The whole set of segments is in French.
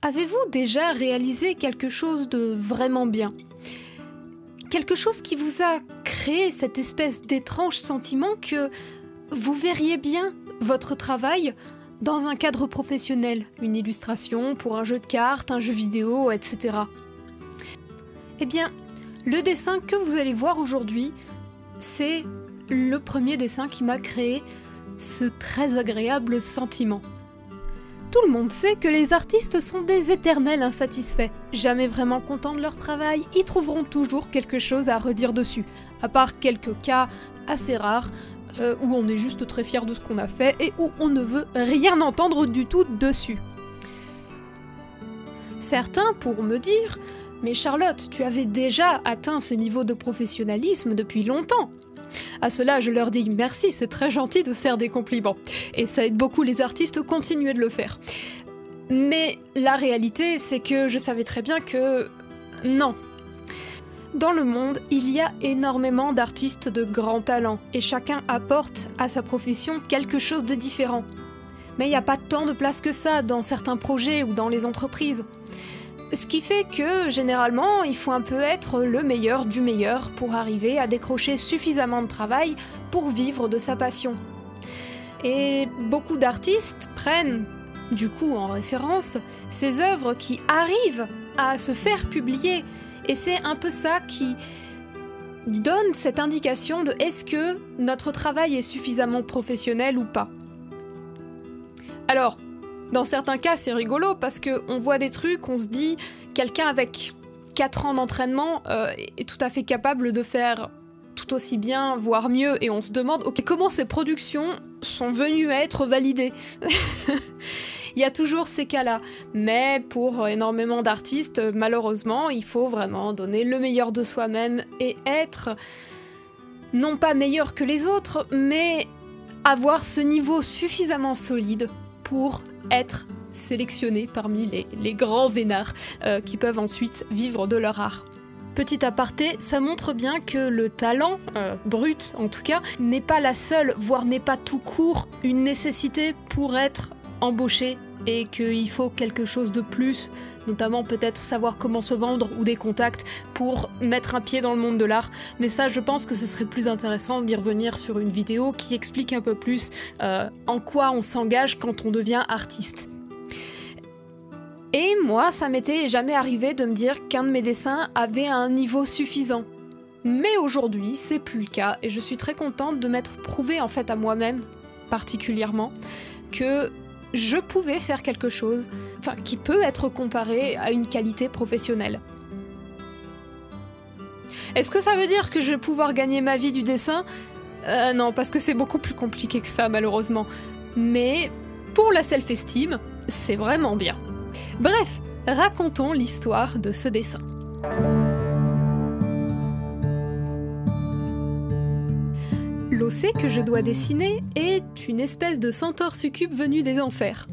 Avez-vous déjà réalisé quelque chose de vraiment bien? Quelque chose qui vous a créé cette espèce d'étrange sentiment que vous verriez bien votre travail dans un cadre professionnel, une illustration pour un jeu de cartes, un jeu vidéo, etc. Eh bien, le dessin que vous allez voir aujourd'hui, c'est le premier dessin qui m'a créé ce très agréable sentiment. Tout le monde sait que les artistes sont des éternels insatisfaits. Jamais vraiment contents de leur travail, ils trouveront toujours quelque chose à redire dessus. À part quelques cas assez rares, où on est juste très fier de ce qu'on a fait et où on ne veut rien entendre du tout dessus. Certains pourront me dire « Mais Charlotte, tu avais déjà atteint ce niveau de professionnalisme depuis longtemps !» À cela, je leur dis merci, c'est très gentil de faire des compliments. Et ça aide beaucoup les artistes à continuer de le faire. Mais la réalité, c'est que je savais très bien que... non. Dans le monde, il y a énormément d'artistes de grands talents, et chacun apporte à sa profession quelque chose de différent. Mais il n'y a pas tant de place que ça dans certains projets ou dans les entreprises. Ce qui fait que, généralement, il faut un peu être le meilleur du meilleur pour arriver à décrocher suffisamment de travail pour vivre de sa passion. Et beaucoup d'artistes prennent, du coup en référence, ces œuvres qui arrivent à se faire publier. Et c'est un peu ça qui donne cette indication de est-ce que notre travail est suffisamment professionnel ou pas. Alors, dans certains cas, c'est rigolo parce qu'on voit des trucs, on se dit, quelqu'un avec 4 ans d'entraînement est tout à fait capable de faire tout aussi bien, voire mieux, et on se demande ok, comment ces productions sont venues à être validées. Il y a toujours ces cas-là, mais pour énormément d'artistes, malheureusement, il faut vraiment donner le meilleur de soi-même et être, non pas meilleur que les autres, mais avoir ce niveau suffisamment solide pour être sélectionnés parmi les grands vénards qui peuvent ensuite vivre de leur art. Petit aparté, ça montre bien que le talent, brut en tout cas, n'est pas la seule, voire n'est pas tout court, une nécessité pour être embauché et qu'il faut quelque chose de plus, notamment peut-être savoir comment se vendre ou des contacts pour mettre un pied dans le monde de l'art. Mais ça, je pense que ce serait plus intéressant d'y revenir sur une vidéo qui explique un peu plus en quoi on s'engage quand on devient artiste. Et moi, ça m'était jamais arrivé de me dire qu'un de mes dessins avait un niveau suffisant. Mais aujourd'hui, c'est plus le cas et je suis très contente de m'être prouvé en fait à moi-même, particulièrement, que je pouvais faire quelque chose, enfin, qui peut être comparé à une qualité professionnelle. Est-ce que ça veut dire que je vais pouvoir gagner ma vie du dessin? Non, parce que c'est beaucoup plus compliqué que ça, malheureusement. Mais pour la self-esteem, c'est vraiment bien. Bref, racontons l'histoire de ce dessin. L'OC que je dois dessiner est une espèce de centaure succube venu des enfers.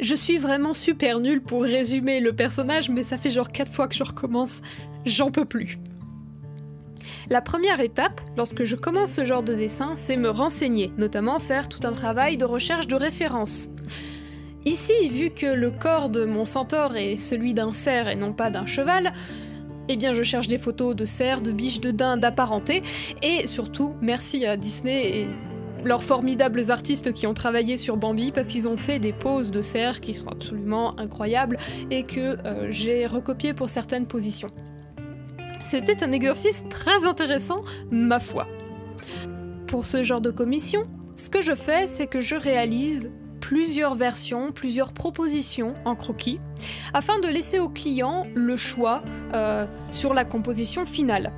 Je suis vraiment super nulle pour résumer le personnage, mais ça fait genre 4 fois que je recommence, j'en peux plus. La première étape, lorsque je commence ce genre de dessin, c'est me renseigner, notamment faire tout un travail de recherche de référence. Ici, vu que le corps de mon centaure est celui d'un cerf et non pas d'un cheval, eh bien je cherche des photos de cerfs, de biches, de daims, d'apparentés, et surtout, merci à Disney et leurs formidables artistes qui ont travaillé sur Bambi, parce qu'ils ont fait des poses de cerfs qui sont absolument incroyables, et que j'ai recopié pour certaines positions. C'était un exercice très intéressant, ma foi. Pour ce genre de commission, ce que je fais, c'est que je réalise plusieurs versions, plusieurs propositions en croquis, afin de laisser au client le choix sur la composition finale.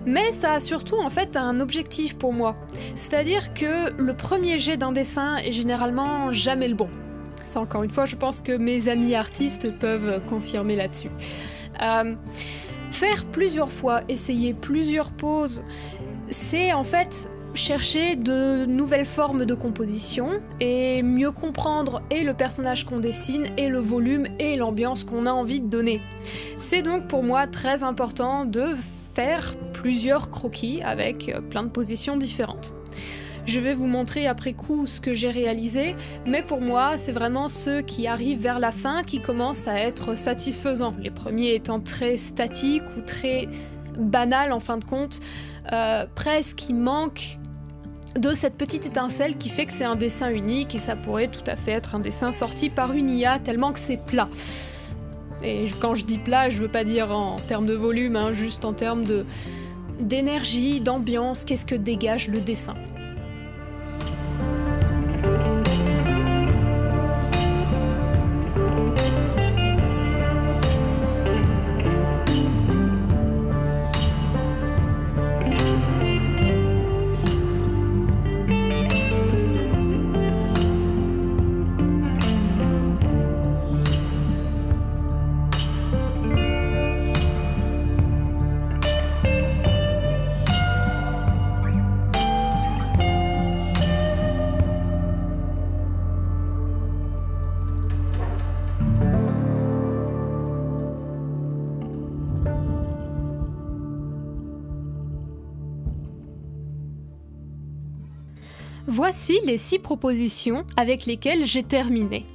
Mais ça a surtout en fait un objectif pour moi, c'est-à-dire que le premier jet d'un dessin est généralement jamais le bon. Ça, encore une fois, je pense que mes amis artistes peuvent confirmer là-dessus. Faire plusieurs fois, essayer plusieurs poses, c'est en fait chercher de nouvelles formes de composition et mieux comprendre et le personnage qu'on dessine et le volume et l'ambiance qu'on a envie de donner. C'est donc pour moi très important de faire plusieurs croquis avec plein de positions différentes. Je vais vous montrer après coup ce que j'ai réalisé, mais pour moi, c'est vraiment ceux qui arrivent vers la fin qui commencent à être satisfaisants. Les premiers étant très statiques ou très banals en fin de compte, presque il manque de cette petite étincelle qui fait que c'est un dessin unique et ça pourrait tout à fait être un dessin sorti par une IA tellement que c'est plat. Et quand je dis plat, je veux pas dire en termes de volume, hein, juste en termes d'énergie, d'ambiance, qu'est-ce que dégage le dessin. Voici les 6 propositions avec lesquelles j'ai terminé.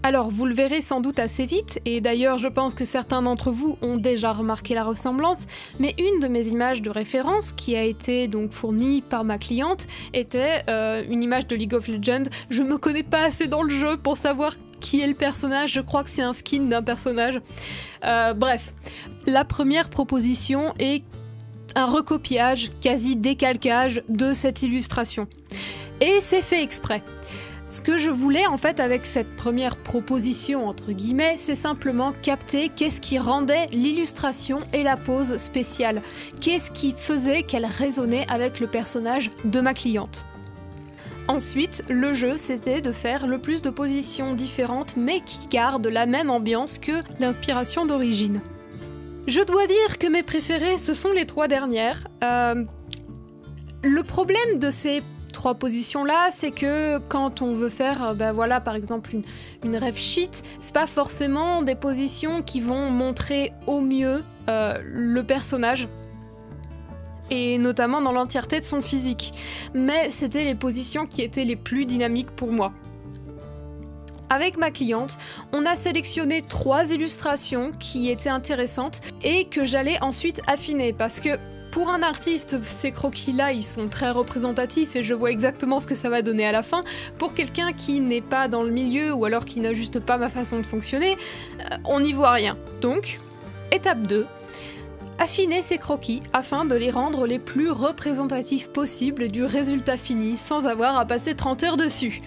Alors, vous le verrez sans doute assez vite, et d'ailleurs je pense que certains d'entre vous ont déjà remarqué la ressemblance, mais une de mes images de référence qui a été donc fournie par ma cliente était une image de League of Legends. Je me connais pas assez dans le jeu pour savoir qui est le personnage, je crois que c'est un skin d'un personnage. Bref, la première proposition est un recopiage, quasi décalquage de cette illustration. Et c'est fait exprès. Ce que je voulais en fait avec cette première proposition entre guillemets, c'est simplement capter qu'est-ce qui rendait l'illustration et la pose spéciale. Qu'est-ce qui faisait qu'elle résonnait avec le personnage de ma cliente. Ensuite, le jeu, c'était de faire le plus de positions différentes mais qui gardent la même ambiance que l'inspiration d'origine. Je dois dire que mes préférées, ce sont les 3 dernières. Le problème de ces 3 positions-là, c'est que quand on veut faire, voilà, par exemple une rêve sheet, c'est pas forcément des positions qui vont montrer au mieux le personnage. Et notamment dans l'entièreté de son physique. Mais c'était les positions qui étaient les plus dynamiques pour moi. Avec ma cliente, on a sélectionné 3 illustrations qui étaient intéressantes et que j'allais ensuite affiner parce que pour un artiste, ces croquis-là, ils sont très représentatifs et je vois exactement ce que ça va donner à la fin. Pour quelqu'un qui n'est pas dans le milieu ou alors qui n'a juste pas ma façon de fonctionner, on n'y voit rien. Donc, étape 2. Affiner ces croquis afin de les rendre les plus représentatifs possibles du résultat fini sans avoir à passer 30 heures dessus.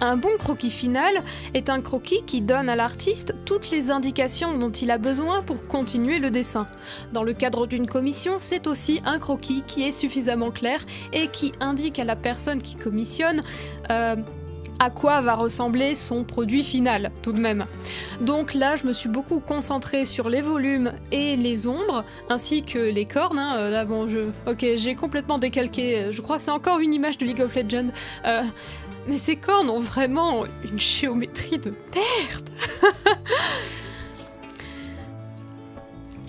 Un bon croquis final est un croquis qui donne à l'artiste toutes les indications dont il a besoin pour continuer le dessin. Dans le cadre d'une commission, c'est aussi un croquis qui est suffisamment clair et qui indique à la personne qui commissionne à quoi va ressembler son produit final, tout de même. Donc là, je me suis beaucoup concentrée sur les volumes et les ombres, ainsi que les cornes. Là, bon, ok, j'ai complètement décalqué, je crois que c'est encore une image de League of Legends. Mais ces cornes ont vraiment une géométrie de merde.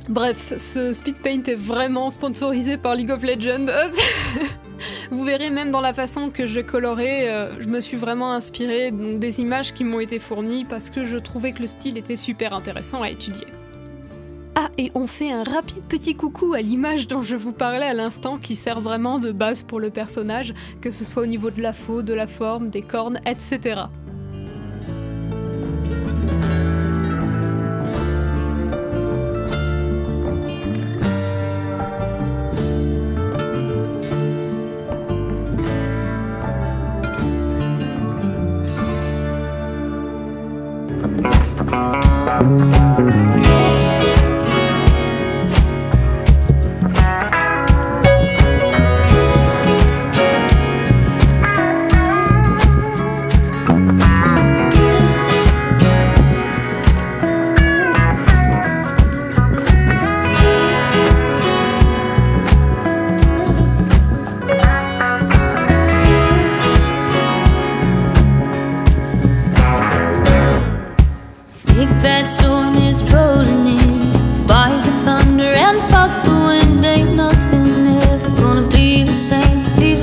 Bref, ce speed paint est vraiment sponsorisé par League of Legends. Vous verrez même dans la façon que je colorais, je me suis vraiment inspirée des images qui m'ont été fournies parce que je trouvais que le style était super intéressant à étudier. Ah, et on fait un rapide petit coucou à l'image dont je vous parlais à l'instant qui sert vraiment de base pour le personnage, que ce soit au niveau de la faux, de la forme, des cornes, etc.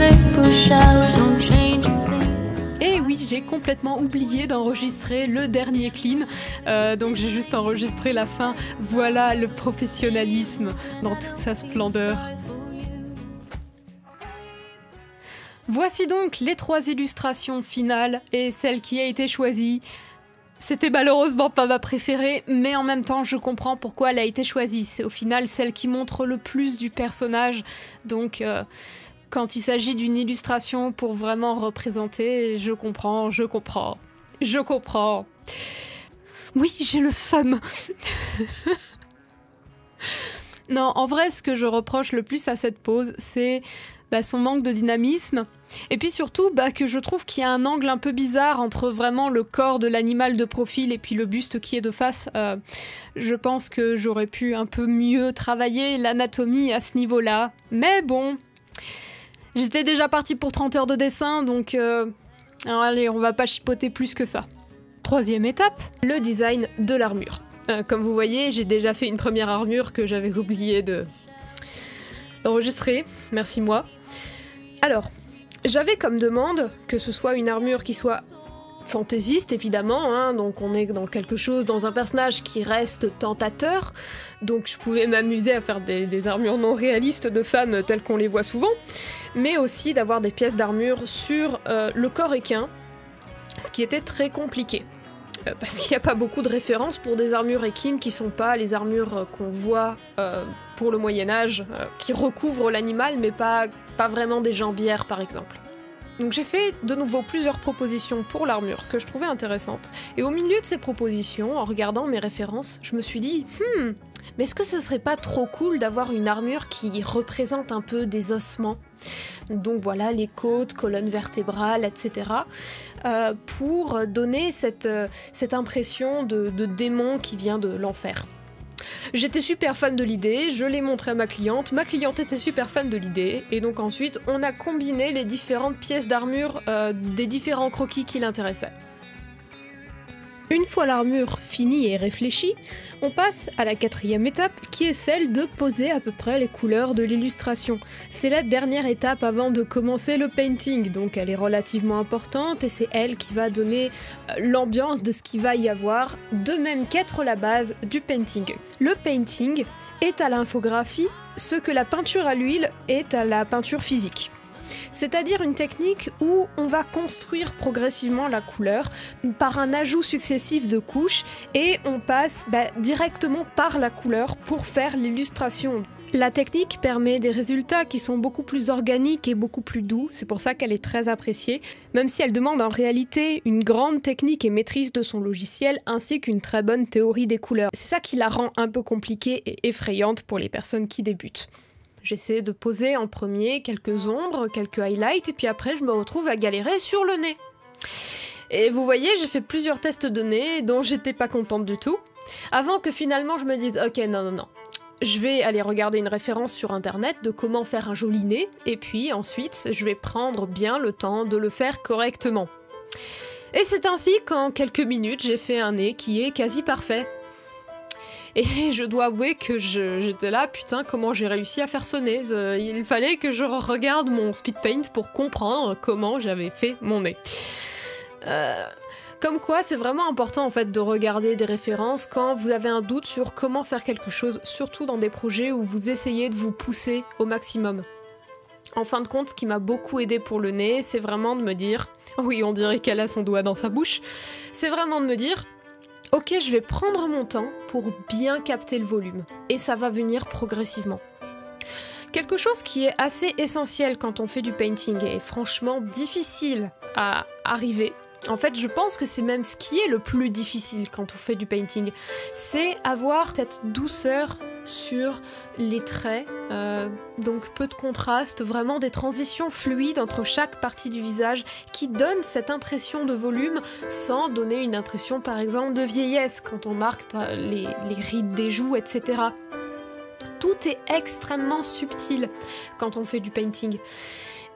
April complètement oublié d'enregistrer le dernier clean, donc j'ai juste enregistré la fin. Voilà le professionnalisme dans toute sa splendeur. Voici donc les 3 illustrations finales et celle qui a été choisie. C'était malheureusement pas ma préférée, mais en même temps je comprends pourquoi elle a été choisie. C'est au final celle qui montre le plus du personnage, donc quand il s'agit d'une illustration pour vraiment représenter, je comprends. Oui, j'ai le seum. Non, en vrai, ce que je reproche le plus à cette pose, c'est son manque de dynamisme. Et puis surtout, que je trouve qu'il y a un angle un peu bizarre entre vraiment le corps de l'animal de profil et puis le buste qui est de face. Je pense que j'aurais pu un peu mieux travailler l'anatomie à ce niveau-là. Mais bon, j'étais déjà partie pour 30 heures de dessin, donc alors allez, on va pas chipoter plus que ça. 3e étape, le design de l'armure. Comme vous voyez, j'ai déjà fait une première armure que j'avais oublié d'enregistrer. Merci moi. Alors, j'avais comme demande que ce soit une armure qui soit fantaisiste, évidemment, hein, donc on est dans quelque chose, dans un personnage qui reste tentateur, donc je pouvais m'amuser à faire des armures non réalistes de femmes telles qu'on les voit souvent, mais aussi d'avoir des pièces d'armure sur le corps équin, ce qui était très compliqué. Parce qu'il n'y a pas beaucoup de références pour des armures équines qui sont pas les armures qu'on voit pour le Moyen-Âge, qui recouvrent l'animal, mais pas vraiment des jambières par exemple. Donc j'ai fait de nouveau plusieurs propositions pour l'armure que je trouvais intéressantes, et au milieu de ces propositions, en regardant mes références, je me suis dit mais est-ce que ce serait pas trop cool d'avoir une armure qui représente un peu des ossements? Donc voilà, les côtes, colonne vertébrale, etc. Pour donner cette impression de démon qui vient de l'enfer. J'étais super fan de l'idée, je l'ai montré à ma cliente était super fan de l'idée, et donc ensuite on a combiné les différentes pièces d'armure des différents croquis qui l'intéressaient. Une fois l'armure finie et réfléchie, on passe à la 4e étape qui est celle de poser à peu près les couleurs de l'illustration. C'est la dernière étape avant de commencer le painting, donc elle est relativement importante et c'est elle qui va donner l'ambiance de ce qu'il va y avoir, de même qu'être la base du painting. Le painting est à l'infographie ce que la peinture à l'huile est à la peinture physique. C'est-à-dire une technique où on va construire progressivement la couleur par un ajout successif de couches et on passe directement par la couleur pour faire l'illustration. La technique permet des résultats qui sont beaucoup plus organiques et beaucoup plus doux, c'est pour ça qu'elle est très appréciée, même si elle demande en réalité une grande technique et maîtrise de son logiciel ainsi qu'une très bonne théorie des couleurs. C'est ça qui la rend un peu compliquée et effrayante pour les personnes qui débutent. J'essaie de poser en premier quelques ombres, quelques highlights, et puis après je me retrouve à galérer sur le nez. Et vous voyez, j'ai fait plusieurs tests de nez dont j'étais pas contente du tout, avant que finalement je me dise « Ok, non, je vais aller regarder une référence sur internet de comment faire un joli nez, et puis ensuite je vais prendre bien le temps de le faire correctement. » Et c'est ainsi qu'en quelques minutes j'ai fait un nez qui est quasi parfait. Et je dois avouer que j'étais là, putain, comment j'ai réussi à faire ce nez. Il fallait que je regarde mon speed paint pour comprendre comment j'avais fait mon nez. Comme quoi, c'est vraiment important en fait de regarder des références quand vous avez un doute sur comment faire quelque chose, surtout dans des projets où vous essayez de vous pousser au maximum. En fin de compte, ce qui m'a beaucoup aidé pour le nez, c'est vraiment de me dire... Oui, on dirait qu'elle a son doigt dans sa bouche. C'est vraiment de me dire... Ok, je vais prendre mon temps pour bien capter le volume, et ça va venir progressivement. Quelque chose qui est assez essentiel quand on fait du painting et franchement difficile à arriver, en fait je pense que c'est même ce qui est le plus difficile quand on fait du painting, c'est avoir cette douceur sur les traits, donc peu de contraste, vraiment des transitions fluides entre chaque partie du visage qui donnent cette impression de volume sans donner une impression par exemple de vieillesse quand on marque les rides des joues, etc. Tout est extrêmement subtil quand on fait du painting.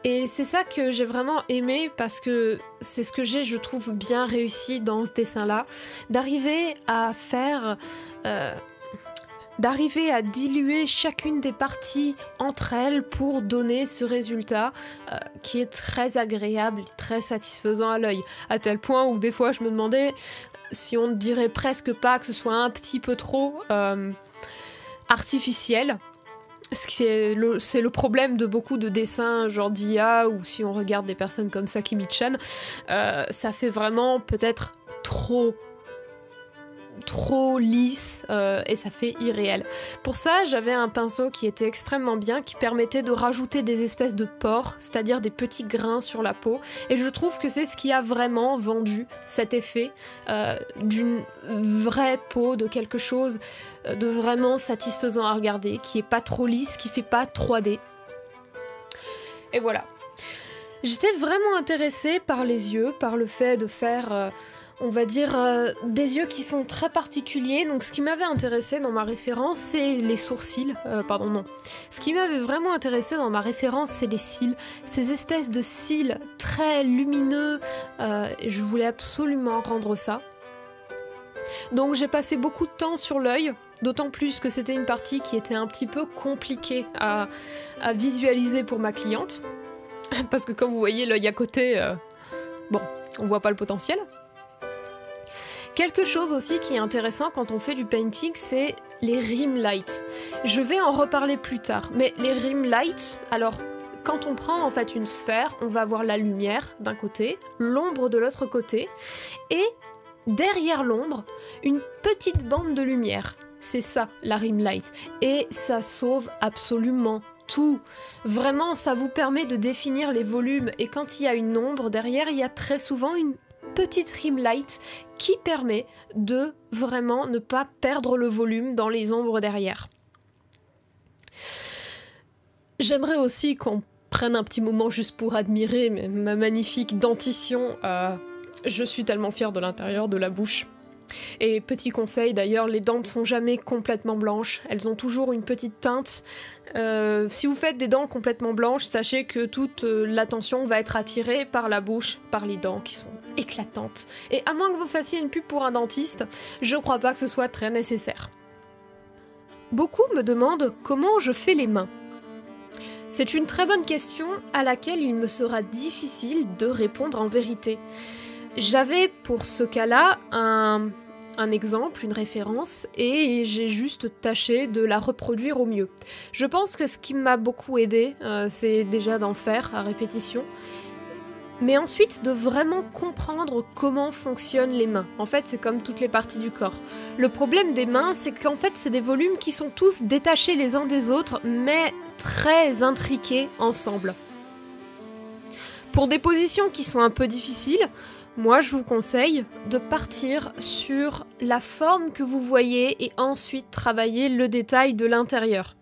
Et c'est ça que j'ai vraiment aimé parce que c'est ce que je trouve, bien réussi dans ce dessin-là, d'arriver à faire d'arriver à diluer chacune des parties entre elles pour donner ce résultat qui est très agréable, très satisfaisant à l'œil, à tel point où des fois je me demandais si on ne dirait presque pas que ce soit un petit peu trop artificiel. C'est le problème de beaucoup de dessins genre d'IA, ou si on regarde des personnes comme Sakimi-chan, ça fait vraiment peut-être trop lisse et ça fait irréel. Pour ça, j'avais un pinceau qui était extrêmement bien, qui permettait de rajouter des espèces de pores, c'est-à-dire des petits grains sur la peau, et je trouve que c'est ce qui a vraiment vendu cet effet d'une vraie peau, de quelque chose de vraiment satisfaisant à regarder, qui est pas trop lisse, qui fait pas 3D. Et voilà. J'étais vraiment intéressée par les yeux, par le fait de faire on va dire des yeux qui sont très particuliers. Donc ce qui m'avait intéressé dans ma référence, c'est les sourcils. Pardon, non. Ce qui m'avait vraiment intéressé dans ma référence, c'est les cils. Ces espèces de cils très lumineux. Je voulais absolument rendre ça. Donc j'ai passé beaucoup de temps sur l'œil, d'autant plus que c'était une partie qui était un petit peu compliquée à visualiser pour ma cliente. Parce que comme vous voyez, l'œil à côté, bon, on voit pas le potentiel. Quelque chose aussi qui est intéressant quand on fait du painting, c'est les rim lights. Je vais en reparler plus tard, mais les rim lights, alors quand on prend en fait une sphère, on va avoir la lumière d'un côté, l'ombre de l'autre côté, et derrière l'ombre, une petite bande de lumière. C'est ça, la rim light. Et ça sauve absolument tout. Vraiment, ça vous permet de définir les volumes, et quand il y a une ombre derrière, il y a très souvent une petite rim light qui permet de vraiment ne pas perdre le volume dans les ombres derrière. J'aimerais aussi qu'on prenne un petit moment juste pour admirer ma magnifique dentition. Je suis tellement fière de l'intérieur de la bouche. Et petit conseil d'ailleurs, les dents ne sont jamais complètement blanches, elles ont toujours une petite teinte. Si vous faites des dents complètement blanches, sachez que toute l'attention va être attirée par la bouche, par les dents qui sont éclatantes. Et à moins que vous fassiez une pub pour un dentiste, je crois pas que ce soit très nécessaire. Beaucoup me demandent comment je fais les mains. C'est une très bonne question à laquelle il me sera difficile de répondre en vérité. J'avais pour ce cas-là un exemple, une référence, et j'ai juste tâché de la reproduire au mieux. Je pense que ce qui m'a beaucoup aidé, c'est déjà d'en faire à répétition, mais ensuite de vraiment comprendre comment fonctionnent les mains. En fait, c'est comme toutes les parties du corps. Le problème des mains, c'est qu'en fait, c'est des volumes qui sont tous détachés les uns des autres, mais très intriqués ensemble. Pour des positions qui sont un peu difficiles, moi, je vous conseille de partir sur la forme que vous voyez et ensuite travailler le détail de l'intérieur.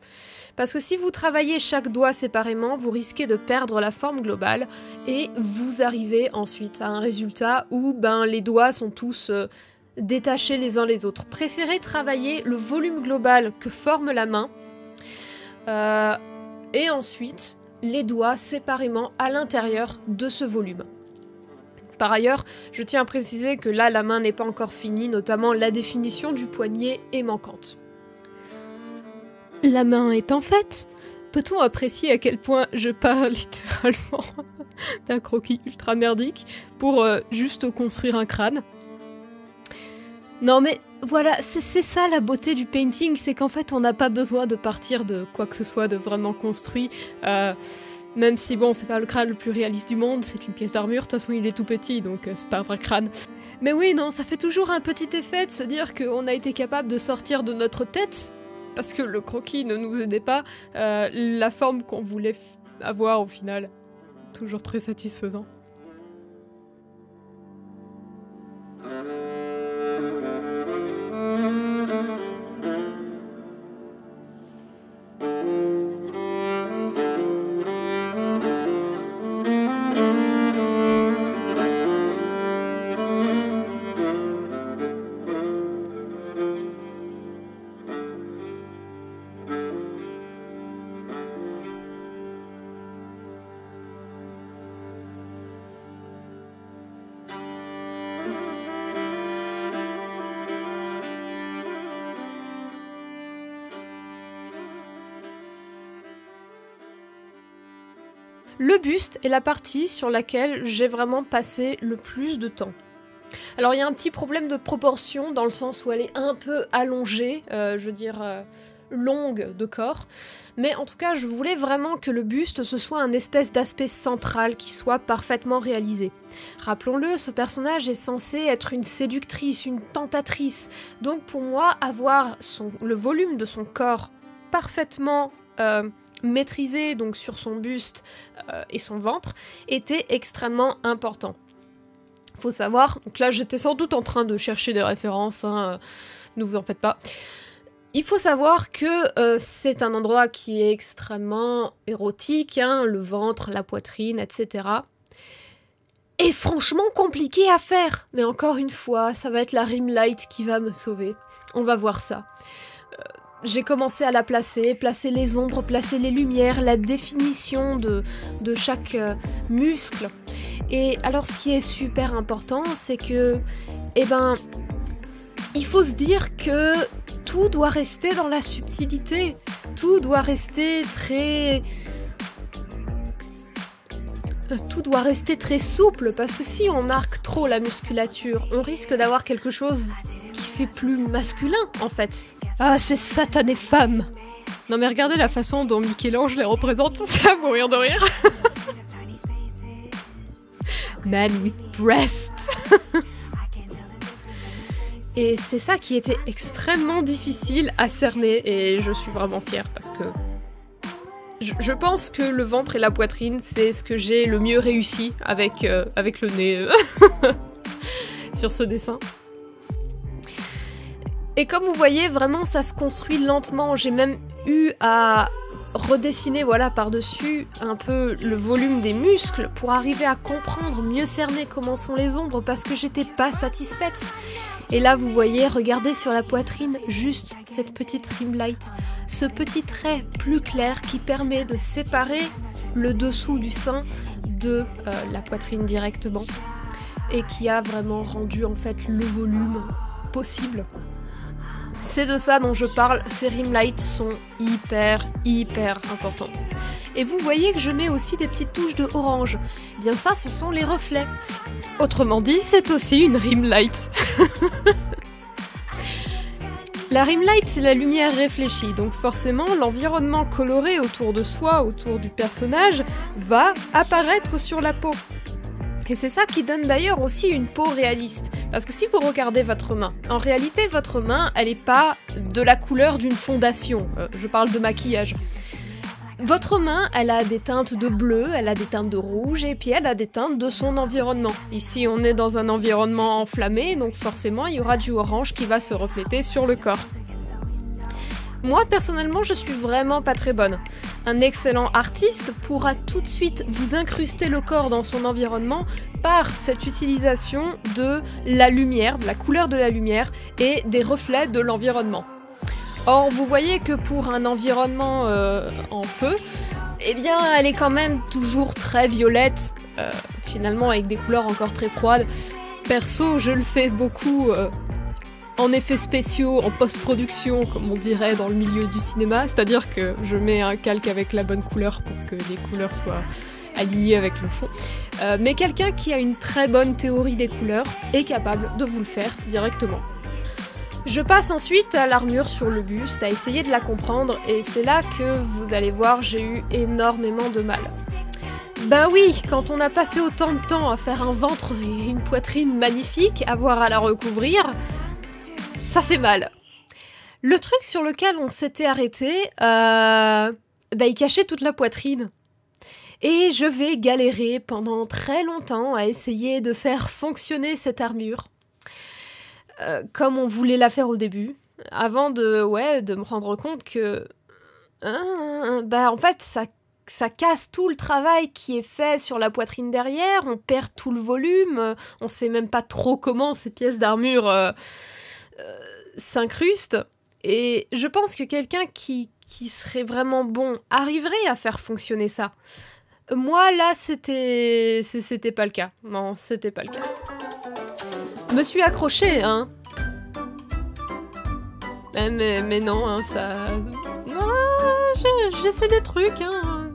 Parce que si vous travaillez chaque doigt séparément, vous risquez de perdre la forme globale et vous arrivez ensuite à un résultat où les doigts sont tous détachés les uns les autres. Préférez travailler le volume global que forme la main et ensuite les doigts séparément à l'intérieur de ce volume. Par ailleurs, je tiens à préciser que là, la main n'est pas encore finie, notamment la définition du poignet est manquante. La main étant faite, peut-on apprécier à quel point je pars littéralement d'un croquis ultra merdique pour juste construire un crâne? Non mais voilà, c'est ça la beauté du painting, c'est qu'en fait on n'a pas besoin de partir de quoi que ce soit de vraiment construit. Même si bon, c'est pas le crâne le plus réaliste du monde, c'est une pièce d'armure, de toute façon il est tout petit, donc c'est pas un vrai crâne. Mais oui, non, ça fait toujours un petit effet de se dire qu'on a été capable de sortir de notre tête, parce que le croquis ne nous aidait pas, la forme qu'on voulait avoir au final. Toujours très satisfaisant. Le buste est la partie sur laquelle j'ai vraiment passé le plus de temps. Alors il y a un petit problème de proportion dans le sens où elle est un peu allongée, longue de corps, mais en tout cas je voulais vraiment que le buste ce soit un espèce d'aspect central qui soit parfaitement réalisé. Rappelons-le, ce personnage est censé être une séductrice, une tentatrice, donc pour moi avoir le volume de son corps parfaitement maîtrisé donc sur son buste et son ventre était extrêmement important. Faut savoir, donc là j'étais sans doute en train de chercher des références, hein, ne vous en faites pas. Il faut savoir que c'est un endroit qui est extrêmement érotique, hein, le ventre, la poitrine, etc. Et franchement compliqué à faire. Mais encore une fois, ça va être la rimlight qui va me sauver. On va voir ça. J'ai commencé à la placer les ombres, placer les lumières, la définition de chaque muscle. Et alors ce qui est super important, c'est que, il faut se dire que tout doit rester dans la subtilité, tout doit rester très souple, parce que si on marque trop la musculature, on risque d'avoir quelque chose qui fait plus masculin, en fait. Ah, c'est satané femme! Non mais regardez la façon dont Michel-Ange les représente, c'est à mourir de rire. Man with breasts. Et c'est ça qui était extrêmement difficile à cerner, et je suis vraiment fière parce que je pense que le ventre et la poitrine, c'est ce que j'ai le mieux réussi avec le nez sur ce dessin. Et comme vous voyez, vraiment ça se construit lentement. J'ai même eu à redessiner par-dessus un peu le volume des muscles pour arriver à comprendre, mieux cerner comment sont les ombres parce que j'étais pas satisfaite. Et là vous voyez, regardez sur la poitrine, juste cette petite rimlight, ce petit trait plus clair qui permet de séparer le dessous du sein de la poitrine directement et qui a vraiment rendu en fait le volume possible. C'est de ça dont je parle, ces rimlights sont hyper importantes. Et vous voyez que je mets aussi des petites touches de orange. Bien ça, ce sont les reflets. Autrement dit, c'est aussi une rimlight. La rimlight, c'est la lumière réfléchie, donc forcément, l'environnement coloré autour de soi, autour du personnage, va apparaître sur la peau. Et c'est ça qui donne d'ailleurs aussi une peau réaliste. Parce que si vous regardez votre main, en réalité votre main, elle n'est pas de la couleur d'une fondation. Je parle de maquillage. Votre main, elle a des teintes de bleu, elle a des teintes de rouge, et puis elle a des teintes de son environnement. Ici, on est dans un environnement enflammé, donc forcément, il y aura du orange qui va se refléter sur le corps. Moi, personnellement, je suis vraiment pas très bonne. Un excellent artiste pourra tout de suite vous incruster le corps dans son environnement par cette utilisation de la lumière, de la couleur de la lumière et des reflets de l'environnement. Or, vous voyez que pour un environnement en feu, eh bien, elle est quand même toujours très violette, finalement avec des couleurs encore très froides. Perso, je le fais beaucoup en effets spéciaux, en post-production, comme on dirait dans le milieu du cinéma, c'est-à-dire que je mets un calque avec la bonne couleur pour que les couleurs soient alignées avec le fond. Mais quelqu'un qui a une très bonne théorie des couleurs est capable de vous le faire directement. Je passe ensuite à l'armure sur le buste, à essayer de la comprendre, et c'est là que vous allez voir, j'ai eu énormément de mal. Ben oui, quand on a passé autant de temps à faire un ventre et une poitrine magnifique, avoir à la recouvrir, ça fait mal. Le truc sur lequel on s'était arrêté, il cachait toute la poitrine. Et je vais galérer pendant très longtemps à essayer de faire fonctionner cette armure. Comme on voulait la faire au début, avant de me rendre compte que en fait ça casse tout le travail qui est fait sur la poitrine derrière, on perd tout le volume, on sait même pas trop comment ces pièces d'armure s'incrustent, et je pense que quelqu'un qui serait vraiment bon arriverait à faire fonctionner ça. Moi là c'était pas le cas, non c'était pas le cas. Me suis accrochée, hein. Mais non, hein, ça... Non, j'essaie des trucs, hein.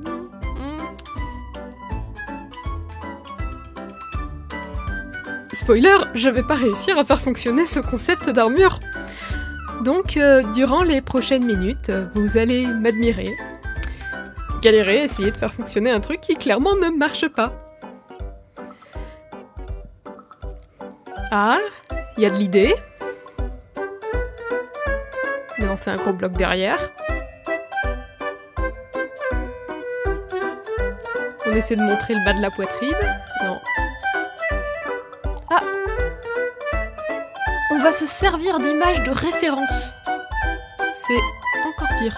spoiler, je vais pas réussir à faire fonctionner ce concept d'armure. Donc, durant les prochaines minutes, vous allez m'admirer, galérer, essayer de faire fonctionner un truc qui clairement ne marche pas. Ah, il y a de l'idée. Mais on fait un gros bloc derrière. On essaie de montrer le bas de la poitrine. Non. Ah! On va se servir d'images de référence. C'est encore pire.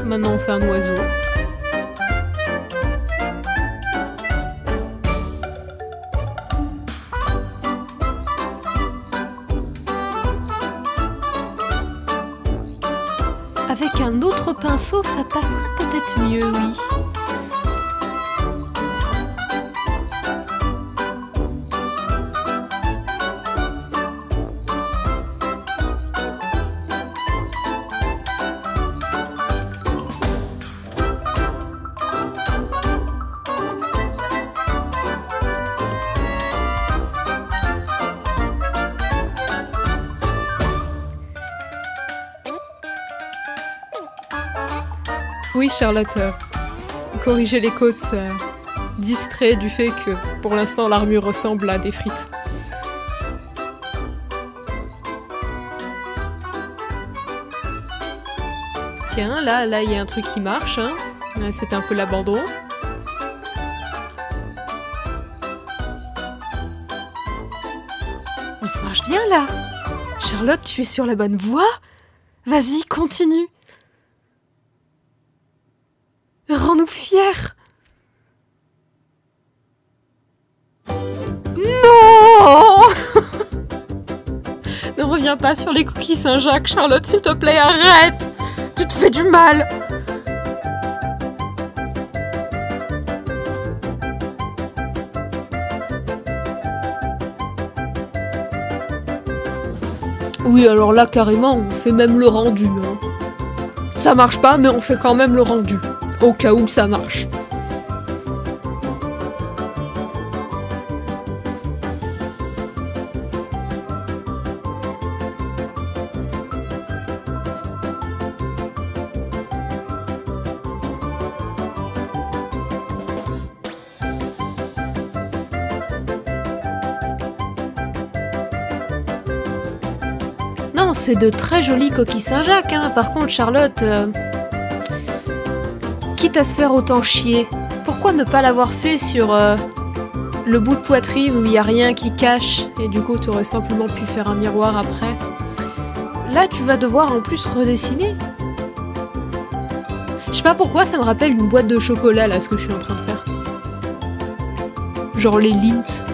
Maintenant on fait un oiseau. Avec un autre pinceau, ça passerait peut-être mieux, oui. Oui, Charlotte, corriger les côtes, ça distrait du fait que, pour l'instant, l'armure ressemble à des frites. Tiens, là, il y a un truc qui marche, hein. C'était un peu l'abandon. Mais ça marche bien, là. Charlotte, tu es sur la bonne voie. Vas-y, continue. Rends-nous fiers! Non! Ne reviens pas sur les cookies Saint-Jacques, Charlotte, s'il te plaît, arrête! Tu te fais du mal! Oui, alors là, carrément, on fait même le rendu. Hein. Ça marche pas, mais on fait quand même le rendu. Au cas où ça marche. Non, c'est de très jolies coquilles Saint-Jacques, hein. Par contre, Charlotte... Quitte à se faire autant chier, pourquoi ne pas l'avoir fait sur le bout de poitrine où il n'y a rien qui cache et du coup tu aurais simplement pu faire un miroir après. Là tu vas devoir en plus redessiner. Je sais pas pourquoi ça me rappelle une boîte de chocolat là ce que je suis en train de faire. Genre les Lindt.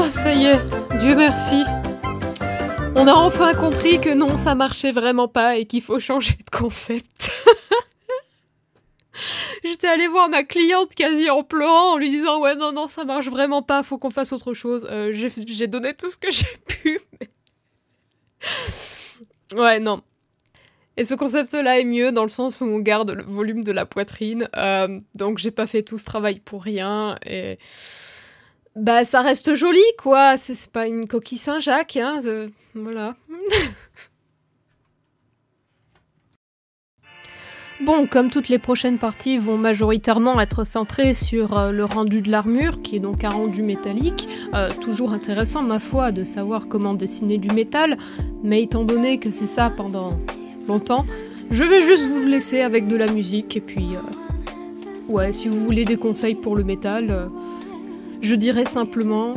Ça y est, Dieu merci. On a enfin compris que non, ça marchait vraiment pas et qu'il faut changer de concept. J'étais allée voir ma cliente quasi en pleurant en lui disant « Ouais, non, ça marche vraiment pas, faut qu'on fasse autre chose. J'ai donné tout ce que j'ai pu, mais... » Ouais, non. Et ce concept-là est mieux dans le sens où on garde le volume de la poitrine. Donc j'ai pas fait tout ce travail pour rien et... Bah, ça reste joli, quoi. C'est pas une coquille Saint-Jacques, hein. Voilà. Bon, comme toutes les prochaines parties vont majoritairement être centrées sur le rendu de l'armure, qui est donc un rendu métallique, toujours intéressant, ma foi, de savoir comment dessiner du métal, mais étant donné que c'est ça pendant longtemps, je vais juste vous le laisser avec de la musique, et puis... ouais, si vous voulez des conseils pour le métal... Je dirais simplement,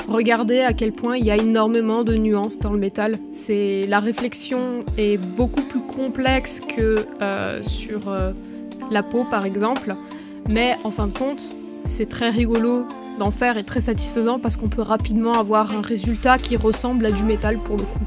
regardez à quel point il y a énormément de nuances dans le métal. La réflexion est beaucoup plus complexe que sur la peau par exemple, mais en fin de compte, c'est très rigolo d'en faire et très satisfaisant parce qu'on peut rapidement avoir un résultat qui ressemble à du métal pour le coup.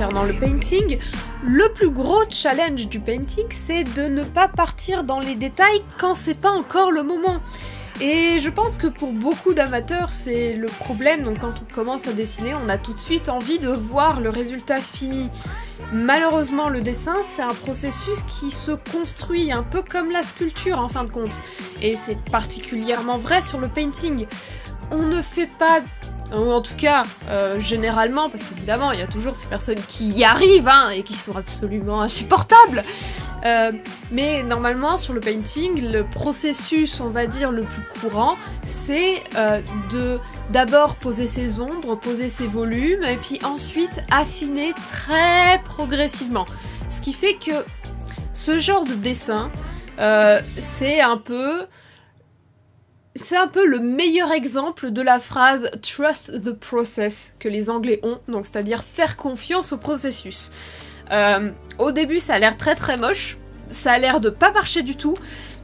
Concernant le painting, le plus gros challenge du painting, c'est de ne pas partir dans les détails quand c'est pas encore le moment. Et je pense que pour beaucoup d'amateurs, c'est le problème. Donc quand on commence à dessiner, on a tout de suite envie de voir le résultat fini. Malheureusement, le dessin, c'est un processus qui se construit un peu comme la sculpture en fin de compte. Et c'est particulièrement vrai sur le painting. On ne fait pas... En tout cas, généralement, parce qu'évidemment, il y a toujours ces personnes qui y arrivent, hein, et qui sont absolument insupportables. Mais normalement, sur le painting, le processus, on va dire, le plus courant, c'est de d'abord poser ses ombres, poser ses volumes, et puis ensuite affiner très progressivement. Ce qui fait que ce genre de dessin, c'est un peu le meilleur exemple de la phrase « trust the process » que les Anglais ont, donc c'est-à-dire faire confiance au processus. Au début, ça a l'air très très moche, ça a l'air de pas marcher du tout,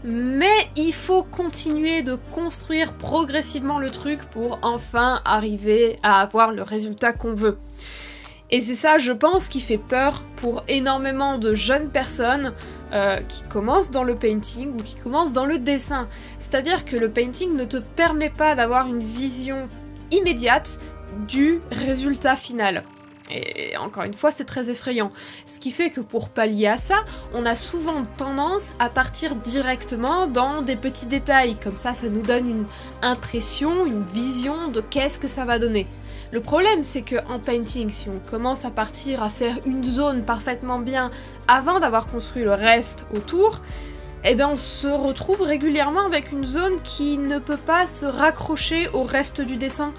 mais il faut continuer de construire progressivement le truc pour enfin arriver à avoir le résultat qu'on veut. Et c'est ça, je pense, qui fait peur pour énormément de jeunes personnes qui commencent dans le painting ou qui commencent dans le dessin. C'est-à-dire que le painting ne te permet pas d'avoir une vision immédiate du résultat final. Et encore une fois, c'est très effrayant. Ce qui fait que pour pallier à ça, on a souvent tendance à partir directement dans des petits détails. Comme ça nous donne une impression, une vision de qu'est-ce que ça va donner. Le problème, c'est qu'en painting, si on commence à partir à faire une zone parfaitement bien avant d'avoir construit le reste autour, eh bien on se retrouve régulièrement avec une zone qui ne peut pas se raccrocher au reste du dessin.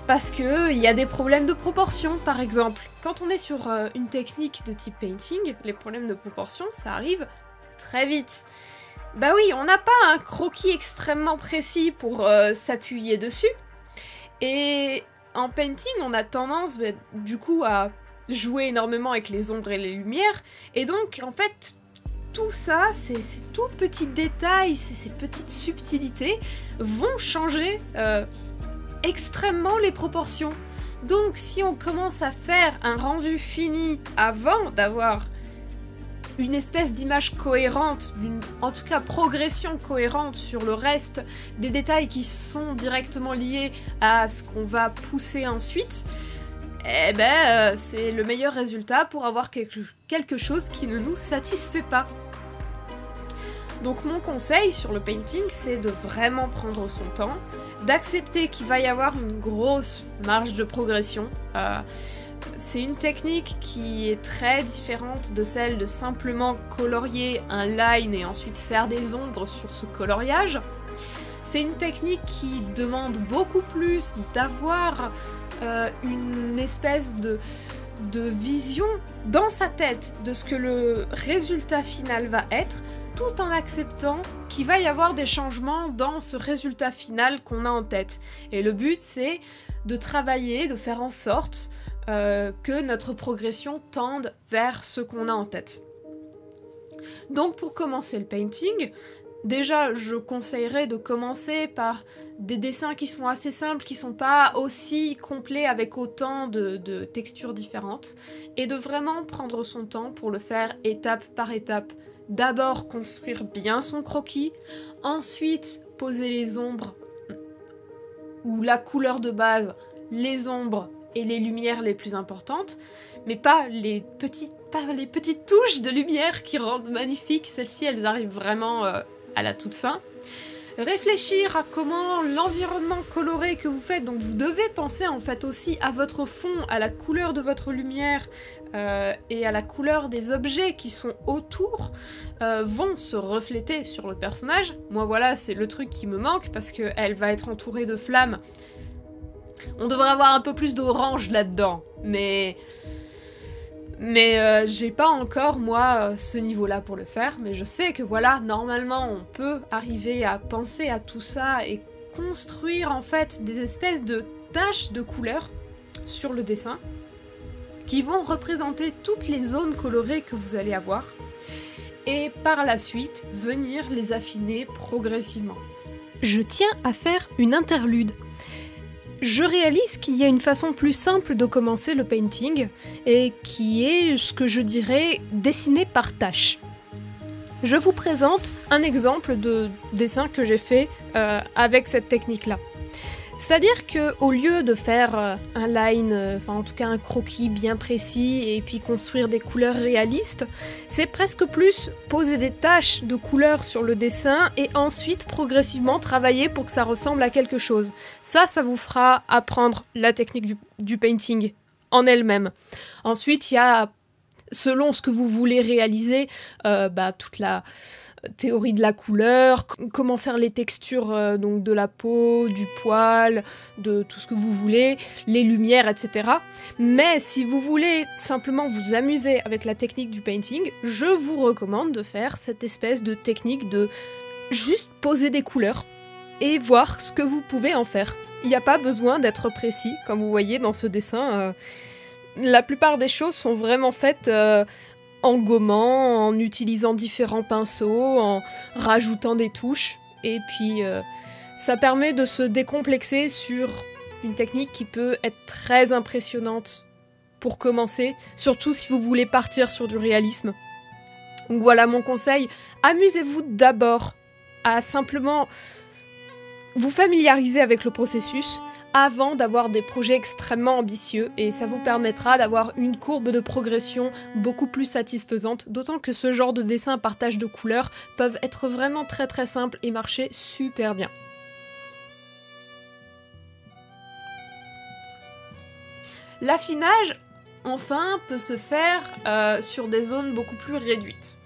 Parce qu'il y a des problèmes de proportion, par exemple. Quand on est sur une technique de type painting, les problèmes de proportion, ça arrive très vite. Bah oui, on n'a pas un croquis extrêmement précis pour s'appuyer dessus. Et en painting, on a tendance, du coup, à jouer énormément avec les ombres et les lumières. Et donc, en fait, tout ça, ces tout petits détails, ces petites subtilités, vont changer extrêmement les proportions. Donc si on commence à faire un rendu fini avant d'avoir une espèce d'image cohérente, en tout cas progression cohérente sur le reste des détails qui sont directement liés à ce qu'on va pousser ensuite, eh ben c'est le meilleur résultat pour avoir quelque chose qui ne nous satisfait pas. Donc mon conseil sur le painting, c'est de vraiment prendre son temps, d'accepter qu'il va y avoir une grosse marge de progression. C'est une technique qui est très différente de celle de simplement colorier un line et ensuite faire des ombres sur ce coloriage. C'est une technique qui demande beaucoup plus d'avoir une espèce de vision dans sa tête de ce que le résultat final va être, tout en acceptant qu'il va y avoir des changements dans ce résultat final qu'on a en tête. Et le but, c'est de travailler, de faire en sorte que notre progression tende vers ce qu'on a en tête. Donc pour commencer le painting, déjà je conseillerais de commencer par des dessins qui sont assez simples, qui sont pas aussi complets avec autant de textures différentes, et de vraiment prendre son temps pour le faire étape par étape. D'abord construire bien son croquis, ensuite poser les ombres ou la couleur de base, les ombres et les lumières les plus importantes, mais pas les petites touches de lumière qui rendent magnifiques. Celles-ci, elles arrivent vraiment à la toute fin. Réfléchir à comment l'environnement coloré que vous faites, donc vous devez penser en fait aussi à votre fond, à la couleur de votre lumière et à la couleur des objets qui sont autour, vont se refléter sur le personnage. Moi voilà, c'est le truc qui me manque parce qu'elle va être entourée de flammes. On devrait avoir un peu plus d'orange là-dedans, mais j'ai pas encore, moi, ce niveau-là pour le faire, mais je sais que voilà, normalement, on peut arriver à penser à tout ça et construire, en fait, des espèces de taches de couleurs sur le dessin qui vont représenter toutes les zones colorées que vous allez avoir et par la suite, venir les affiner progressivement. Je tiens à faire une interlude. Je réalise qu'il y a une façon plus simple de commencer le painting, et qui est ce que je dirais dessiner par tâches. Je vous présente un exemple de dessin que j'ai fait avec cette technique-là. C'est-à-dire qu'au lieu de faire un line, enfin en tout cas un croquis bien précis et puis construire des couleurs réalistes, c'est presque plus poser des taches de couleurs sur le dessin et ensuite progressivement travailler pour que ça ressemble à quelque chose. Ça vous fera apprendre la technique du painting en elle-même. Ensuite, il y a, selon ce que vous voulez réaliser, toute la théorie de la couleur, comment faire les textures donc de la peau, du poil, de tout ce que vous voulez, les lumières, etc. Mais si vous voulez simplement vous amuser avec la technique du painting, je vous recommande de faire cette espèce de technique de juste poser des couleurs et voir ce que vous pouvez en faire. Il n'y a pas besoin d'être précis, comme vous voyez dans ce dessin. La plupart des choses sont vraiment faites en gommant, en utilisant différents pinceaux, en rajoutant des touches. Et puis, ça permet de se décomplexer sur une technique qui peut être très impressionnante pour commencer, surtout si vous voulez partir sur du réalisme. Donc voilà mon conseil, amusez-vous d'abord à simplement vous familiariser avec le processus avant d'avoir des projets extrêmement ambitieux et ça vous permettra d'avoir une courbe de progression beaucoup plus satisfaisante, d'autant que ce genre de dessin partage de couleurs peuvent être vraiment très très simples et marcher super bien. L'affinage, enfin, peut se faire sur des zones beaucoup plus réduites.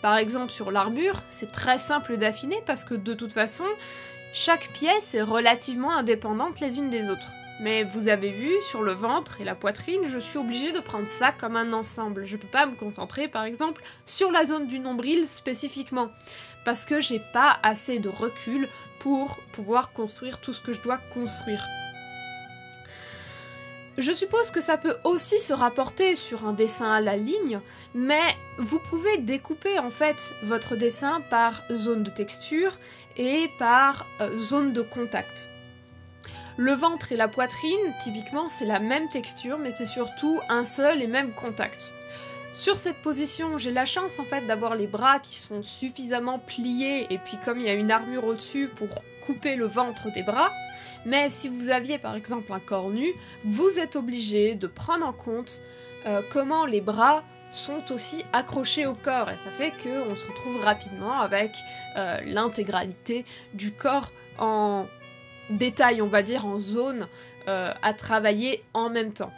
Par exemple sur l'armure, c'est très simple d'affiner parce que de toute façon, chaque pièce est relativement indépendante les unes des autres. Mais vous avez vu, sur le ventre et la poitrine, je suis obligée de prendre ça comme un ensemble. Je peux pas me concentrer, par exemple, sur la zone du nombril spécifiquement, parce que j'ai pas assez de recul pour pouvoir construire tout ce que je dois construire. Je suppose que ça peut aussi se rapporter sur un dessin à la ligne, mais vous pouvez découper en fait votre dessin par zone de texture et par zone de contact. Le ventre et la poitrine, typiquement, c'est la même texture, mais c'est surtout un seul et même contact. Sur cette position, j'ai la chance en fait d'avoir les bras qui sont suffisamment pliés, et puis comme il y a une armure au-dessus pour couper le ventre des bras, mais si vous aviez par exemple un corps nu, vous êtes obligé de prendre en compte comment les bras sont aussi accrochés au corps, et ça fait qu'on se retrouve rapidement avec l'intégralité du corps en détail, on va dire, en zone à travailler en même temps.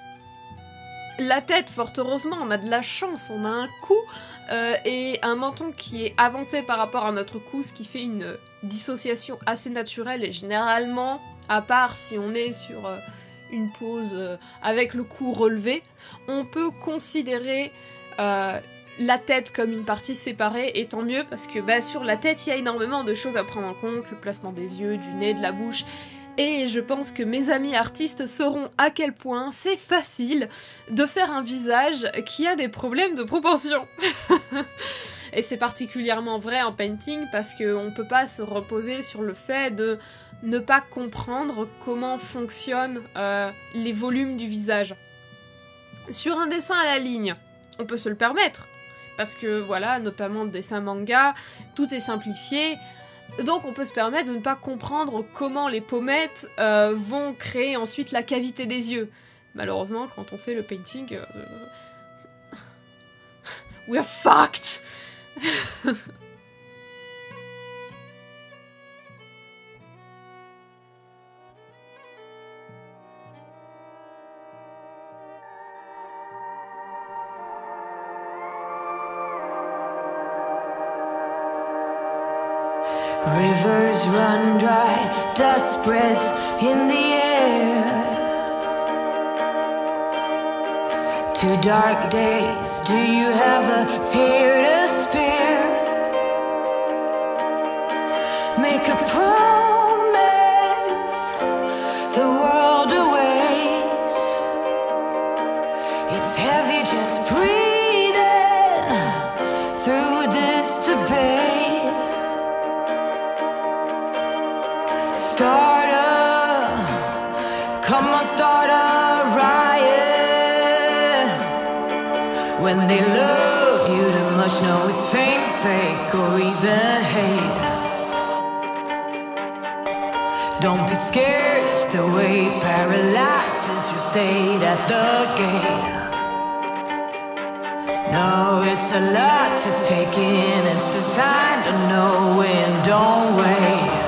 La tête, fort heureusement, on a de la chance, on a un cou et un menton qui est avancé par rapport à notre cou, ce qui fait une dissociation assez naturelle, et généralement, à part si on est sur une pose avec le cou relevé, on peut considérer la tête comme une partie séparée, et tant mieux parce que sur la tête il y a énormément de choses à prendre en compte, le placement des yeux, du nez, de la bouche, et je pense que mes amis artistes sauront à quel point c'est facile de faire un visage qui a des problèmes de proportion. Et c'est particulièrement vrai en painting parce qu'on peut pas se reposer sur le fait de ne pas comprendre comment fonctionnent les volumes du visage. Sur un dessin à la ligne, on peut se le permettre, parce que voilà, notamment le dessin manga, tout est simplifié, donc on peut se permettre de ne pas comprendre comment les pommettes vont créer ensuite la cavité des yeux. Malheureusement, quand on fait le painting, we're fucked. Rivers run dry, dust breaths in the air. 2 dark days, do you have a tear to spare? Make a promise, the world awaits. It's heavy just breathing through this debate. Start a riot. When they love you too much, no, it's fame. fake, or even hate. Don't be scared if the weight paralyzes your state at the gate. No, it's a lot to take in. It's designed to know when, don't wait.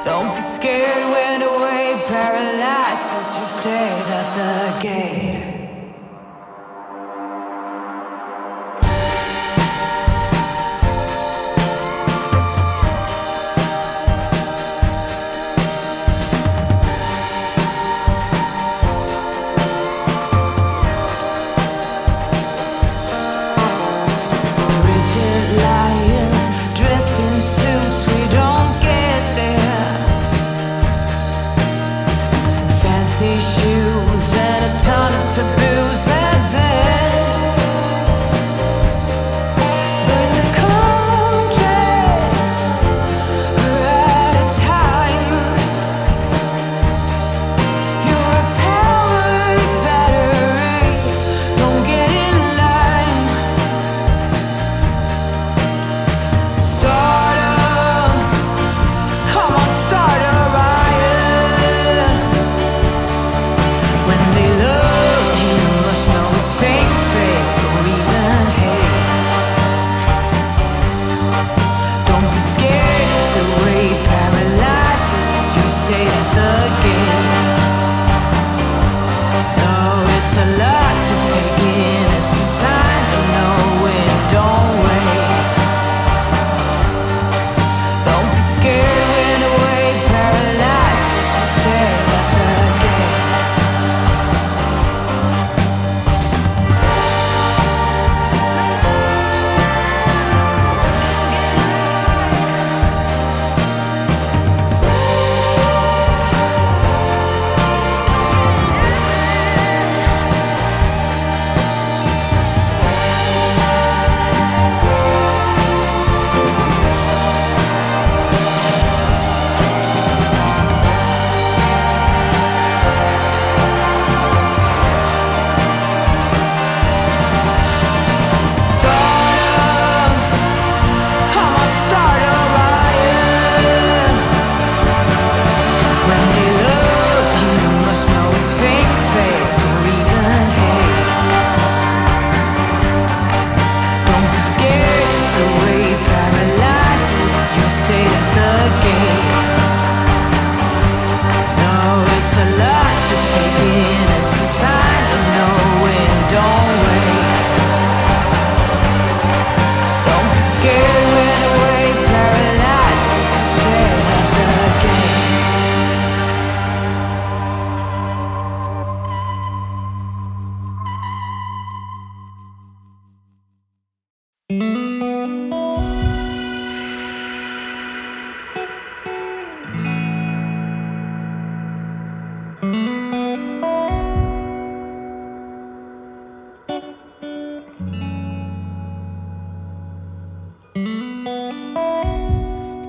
Don't be scared when the weight paralyzes your state at the gate.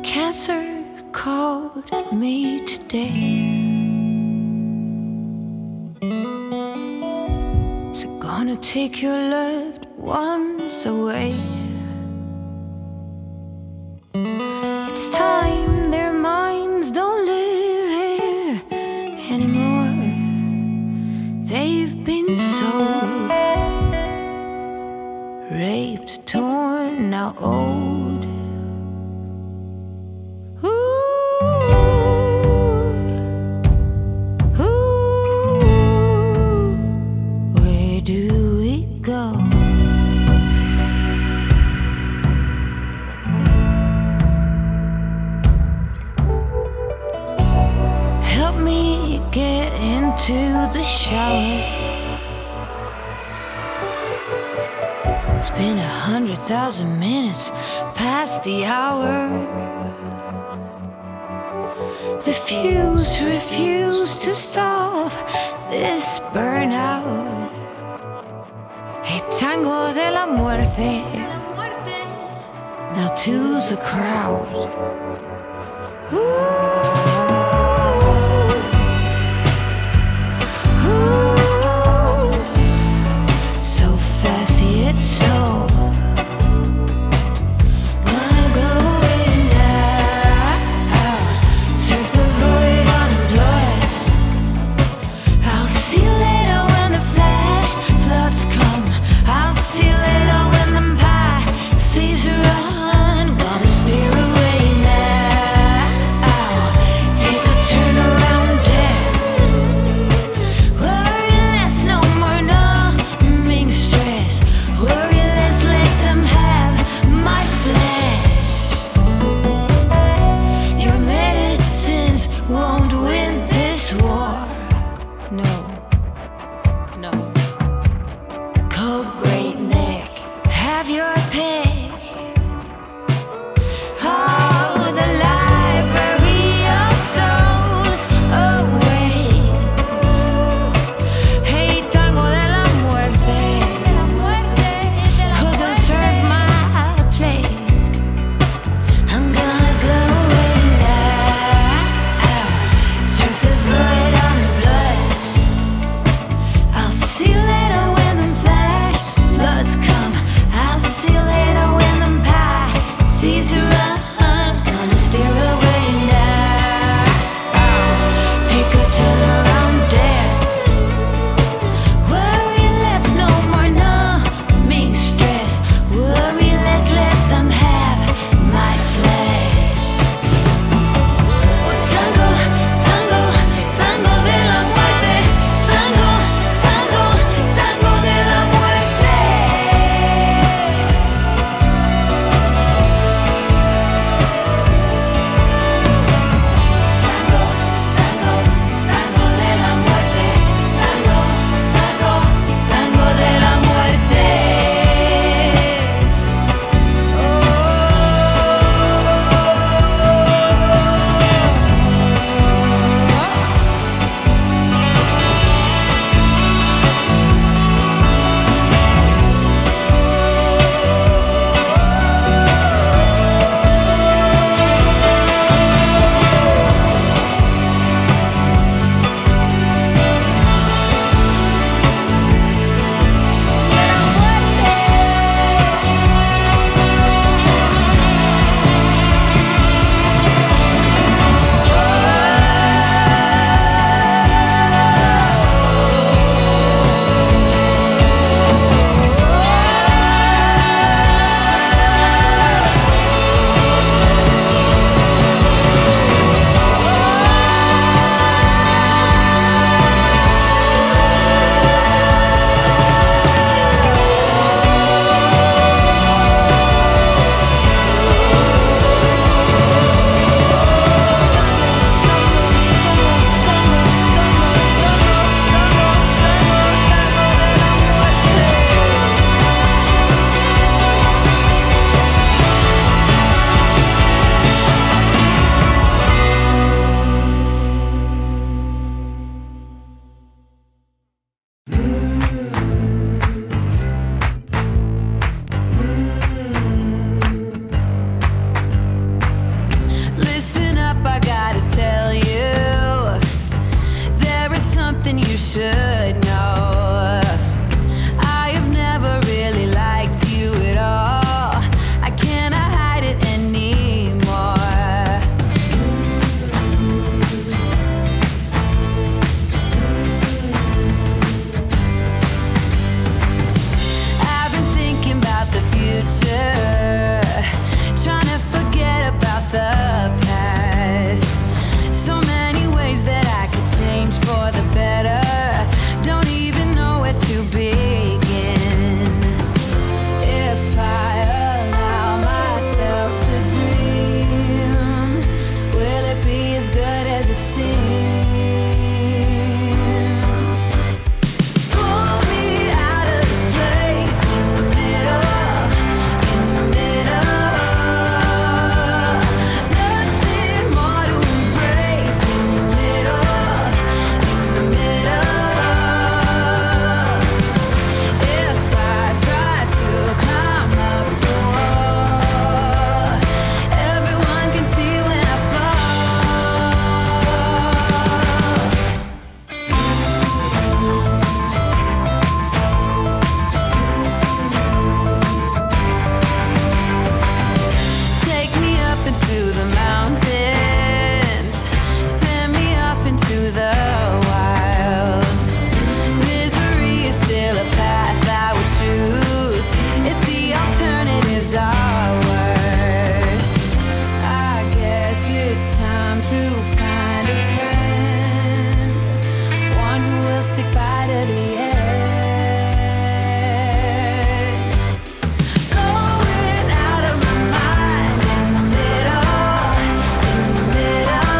Cancer called me today. Is it gonna take your loved ones away? It's time their minds don't live here anymore. They've been sold, raped, torn, now old. Help me get into the shower. It's been 100,000 minutes past the hour. The fuse refused to stop this burnout. Hey, tango de la muerte. Now to the crowd. Ooh. So fast yet slow. should know. I have never really liked you at all. I cannot hide it anymore. I've been thinking about the future, trying to forget about the past. So many ways that I could change for the better. Don't even know where to begin. If I allow myself to dream, will it be as good as it seems? Pull me out of this place in the middle, in the middle. Nothing more to embrace in the middle, in the middle. If I try to climb up the wall, everyone can see when I fall. Take me up into the mountains, send me off into the wild. Misery is still a path I would choose if the alternatives are worse. I guess it's time to find a friend, one who will stick by to the end. Going out of my mind in the middle, in the middle.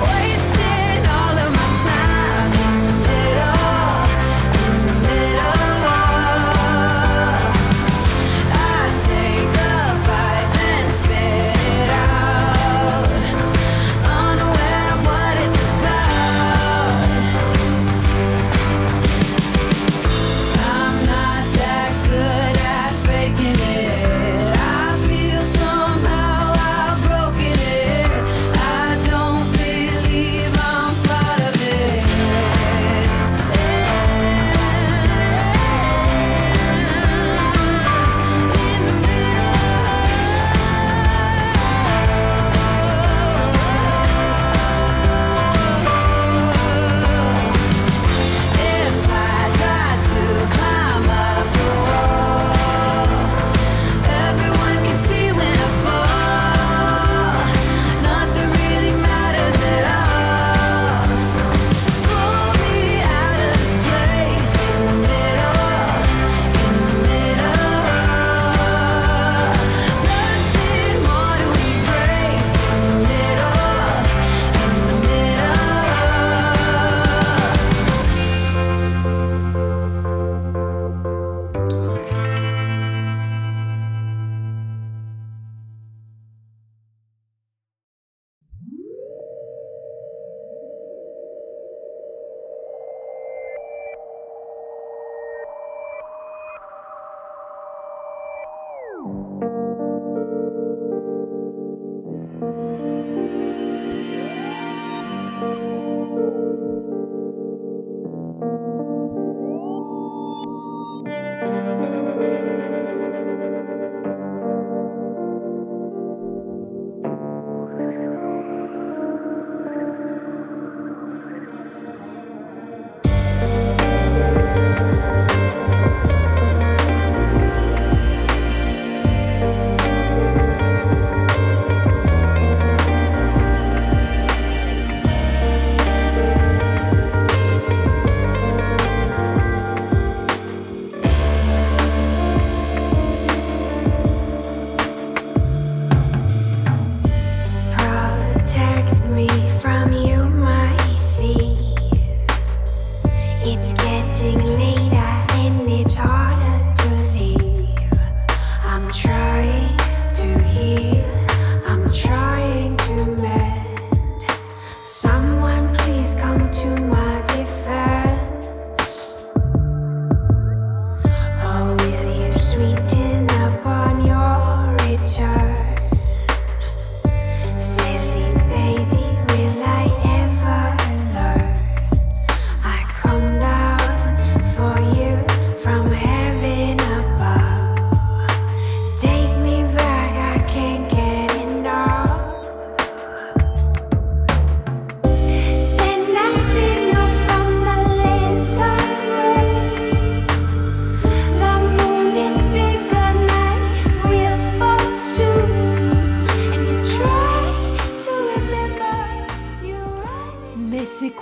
Wasting all of my time in the middle, in the middle. I take a bite, then spit it out, unaware of what it's about. I'm not that good at faking it. I feel somehow I've broken it. I don't believe I'm part of it. In the If I try to climb up the wall, everyone can see when I fall. Nothing really matters at all. Pull me out of this place in the middle, in the middle. Nothing more to embrace in the middle, in the middle.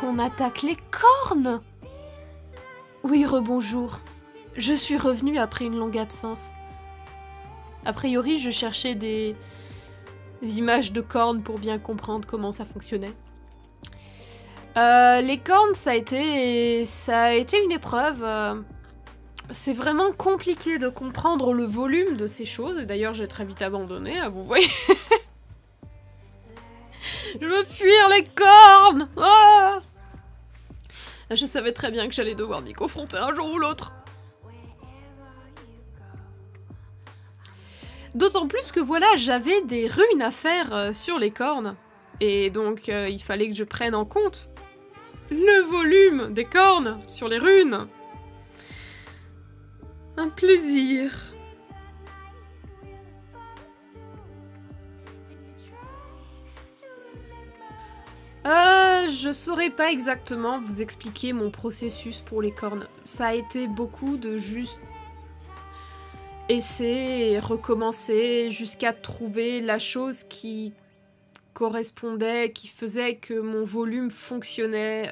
on attaque les cornes! Oui, rebonjour. Je suis revenue après une longue absence. A priori, je cherchais des images de cornes pour bien comprendre comment ça fonctionnait. Les cornes, ça a été une épreuve. C'est vraiment compliqué de comprendre le volume de ces choses. Et d'ailleurs, j'ai très vite abandonné, hein, vous voyez. Je veux fuir les cornes. Ah, je savais très bien que j'allais devoir m'y confronter un jour ou l'autre. D'autant plus que voilà, j'avais des runes à faire sur les cornes. Et donc, il fallait que je prenne en compte le volume des cornes sur les runes. Un plaisir. Je saurais pas exactement vous expliquer mon processus pour les cornes. Ça a été beaucoup de juste essayer et recommencer jusqu'à trouver la chose qui correspondait, qui faisait que mon volume fonctionnait.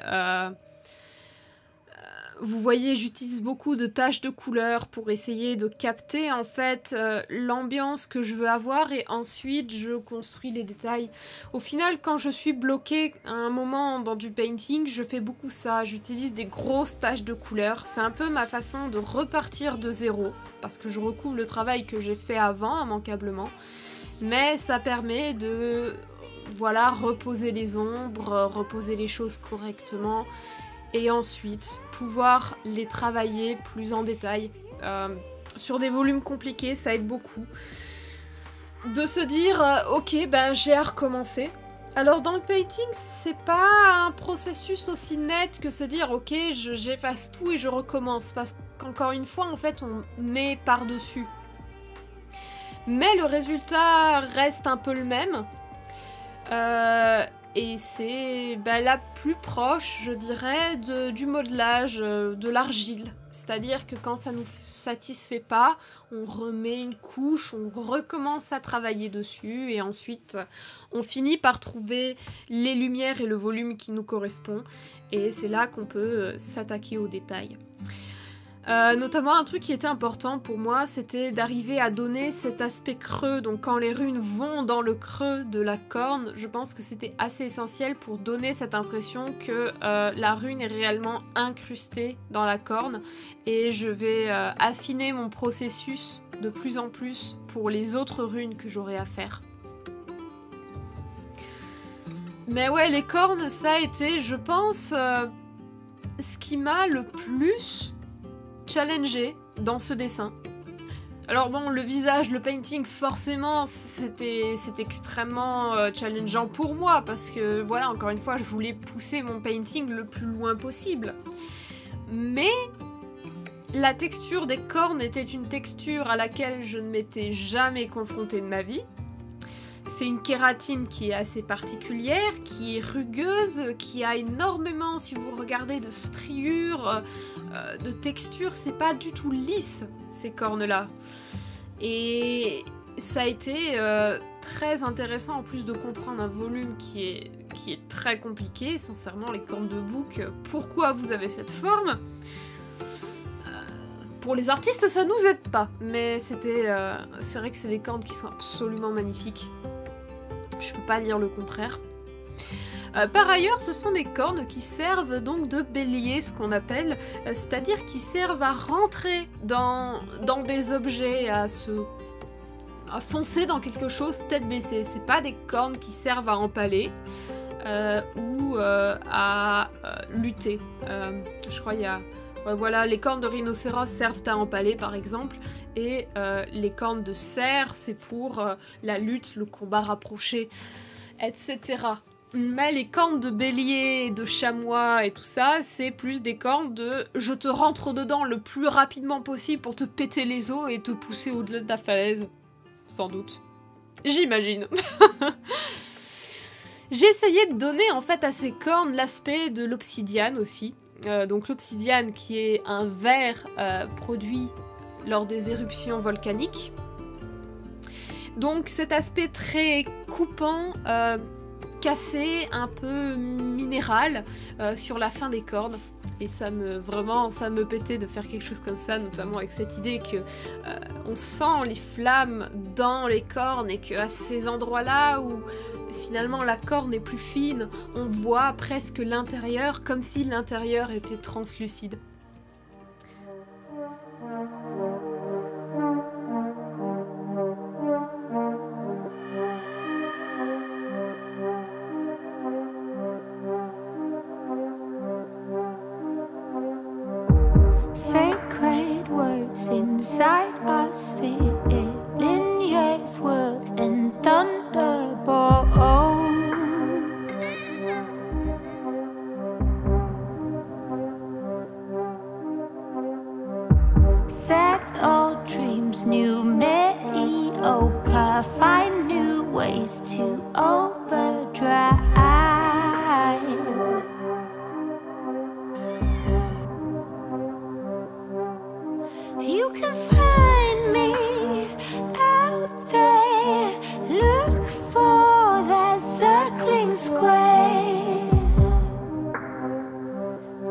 Vous voyez, j'utilise beaucoup de taches de couleur pour essayer de capter en fait l'ambiance que je veux avoir et ensuite je construis les détails. Au final, quand je suis bloquée à un moment dans du painting, je fais beaucoup ça. J'utilise des grosses taches de couleur. C'est un peu ma façon de repartir de zéro parce que je recouvre le travail que j'ai fait avant immanquablement. Mais ça permet de voilà, reposer les ombres, reposer les choses correctement. Et ensuite, pouvoir les travailler plus en détail. Sur des volumes compliqués, ça aide beaucoup. De se dire, ok, ben j'ai à recommencer. Alors dans le painting, c'est pas un processus aussi net que se dire, ok, j'efface tout et je recommence. Parce qu'encore une fois, en fait, on met par-dessus. Mais le résultat reste un peu le même. Et c'est la plus proche, je dirais, du modelage, de l'argile. C'est-à-dire que quand ça nous satisfait pas, on remet une couche, on recommence à travailler dessus et ensuite on finit par trouver les lumières et le volume qui nous correspond. Et c'est là qu'on peut s'attaquer aux détails. Notamment un truc qui était important pour moi, c'était d'arriver à donner cet aspect creux. Donc quand les runes vont dans le creux de la corne, je pense que c'était assez essentiel pour donner cette impression que la rune est réellement incrustée dans la corne. Et je vais affiner mon processus de plus en plus pour les autres runes que j'aurai à faire. Mais ouais, les cornes, ça a été, je pense, ce qui m'a le plus challengé dans ce dessin. Alors bon, le visage, le painting, forcément, c'était extrêmement challengeant pour moi, parce que, voilà, encore une fois, je voulais pousser mon painting le plus loin possible. Mais la texture des cornes était une texture à laquelle je ne m'étais jamais confrontée de ma vie. C'est une kératine qui est assez particulière, qui est rugueuse, qui a énormément, si vous regardez, de striures, de textures. C'est pas du tout lisse, ces cornes-là. Et ça a été très intéressant, en plus de comprendre un volume qui est très compliqué. Sincèrement, les cornes de bouc, pourquoi vous avez cette forme ? Pour les artistes, ça nous aide pas. Mais c'est vrai que c'est des cornes qui sont absolument magnifiques. Je peux pas dire le contraire. Par ailleurs, ce sont des cornes qui servent donc de bélier, ce qu'on appelle, c'est-à-dire qui servent à rentrer dans des objets, à foncer dans quelque chose tête baissée. C'est pas des cornes qui servent à empaler ou à lutter. Je crois qu'il y a... Ouais, voilà, les cornes de rhinocéros servent à empaler par exemple, et les cornes de cerf, c'est pour la lutte, le combat rapproché, etc. Mais les cornes de bélier, de chamois et tout ça, c'est plus des cornes de « je te rentre dedans le plus rapidement possible pour te péter les os et te pousser au-delà de la falaise ». Sans doute. J'imagine. J'ai essayé de donner en fait à ces cornes l'aspect de l'obsidiane aussi. Donc l'obsidiane qui est un verre produit lors des éruptions volcaniques. Donc cet aspect très coupant, cassé, un peu minéral sur la fin des cordes. Et ça me pétait de faire quelque chose comme ça, notamment avec cette idée que on sent les flammes dans les cornes et qu'à ces endroits-là où finalement la corne est plus fine, on voit presque l'intérieur comme si l'intérieur était translucide. Sacred words inside us, filling years, worlds and thunderbolts. Sacked old dreams, new mediocre, find new ways to overdrive. You can find me out there. Look for that circling square.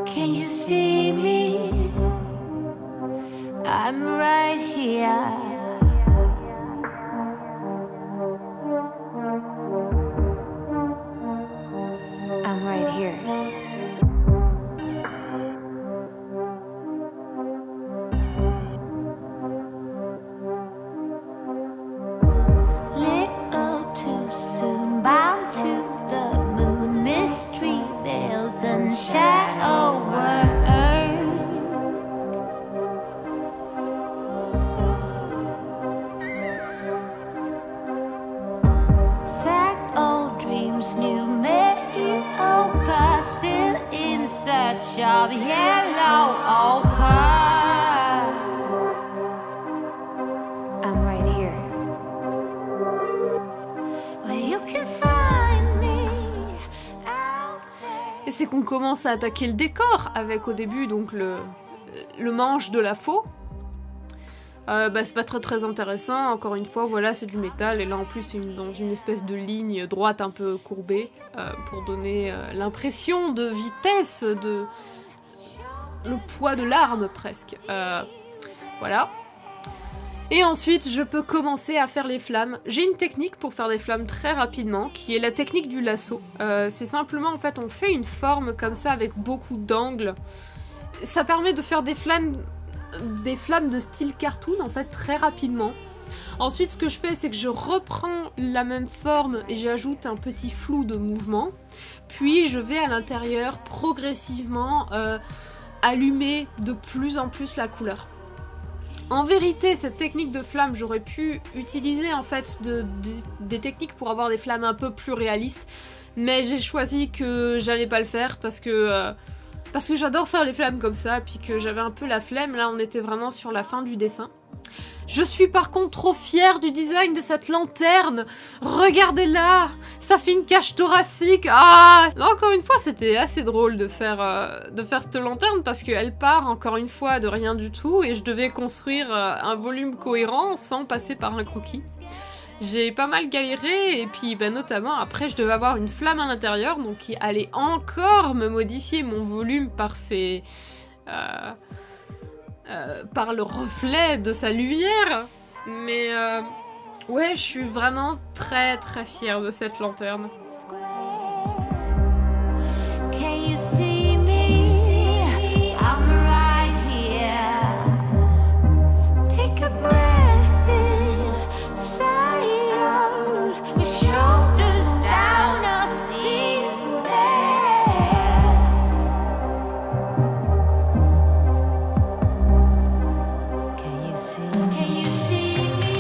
Can you see me? I'm right here. I'm right here. Little too soon, bound to the moon, mystery veils and shadow work. Sacked old dreams, new mediocre, still in search of yellow ochre. I'm right here. Well, you can find me out there. Et c'est qu'on commence à attaquer le décor avec au début donc le manche de la faux. C'est pas très intéressant, encore une fois, voilà, c'est du métal, et là en plus c'est dans une espèce de ligne droite un peu courbée, pour donner l'impression de vitesse, de le poids de l'arme presque. Voilà. Et ensuite je peux commencer à faire les flammes. J'ai une technique pour faire des flammes très rapidement, qui est la technique du lasso. C'est simplement, en fait, on fait une forme comme ça avec beaucoup d'angles. Ça permet de faire des flammes de style cartoon en fait très rapidement. Ensuite ce que je fais c'est que je reprends la même forme et j'ajoute un petit flou de mouvement, puis je vais à l'intérieur progressivement allumer de plus en plus la couleur. En vérité cette technique de flamme j'aurais pu utiliser en fait des techniques pour avoir des flammes un peu plus réalistes, mais j'ai choisi que j'allais pas le faire parce que j'adore faire les flammes comme ça, puis que j'avais un peu la flemme. Là on était vraiment sur la fin du dessin. Je suis par contre trop fière du design de cette lanterne. Regardez-la, ça fait une cage thoracique. Ah, encore une fois c'était assez drôle de faire cette lanterne parce qu'elle part encore une fois de rien du tout et je devais construire un volume cohérent sans passer par un croquis. J'ai pas mal galéré et puis notamment après je devais avoir une flamme à l'intérieur donc qui allait encore me modifier mon volume par par le reflet de sa lumière. Mais ouais, je suis vraiment très fière de cette lanterne. Can you see me? I'm right here. Take a breath in, sigh out, your shoulders down, I'll see you there. Can you see me? Can you see me?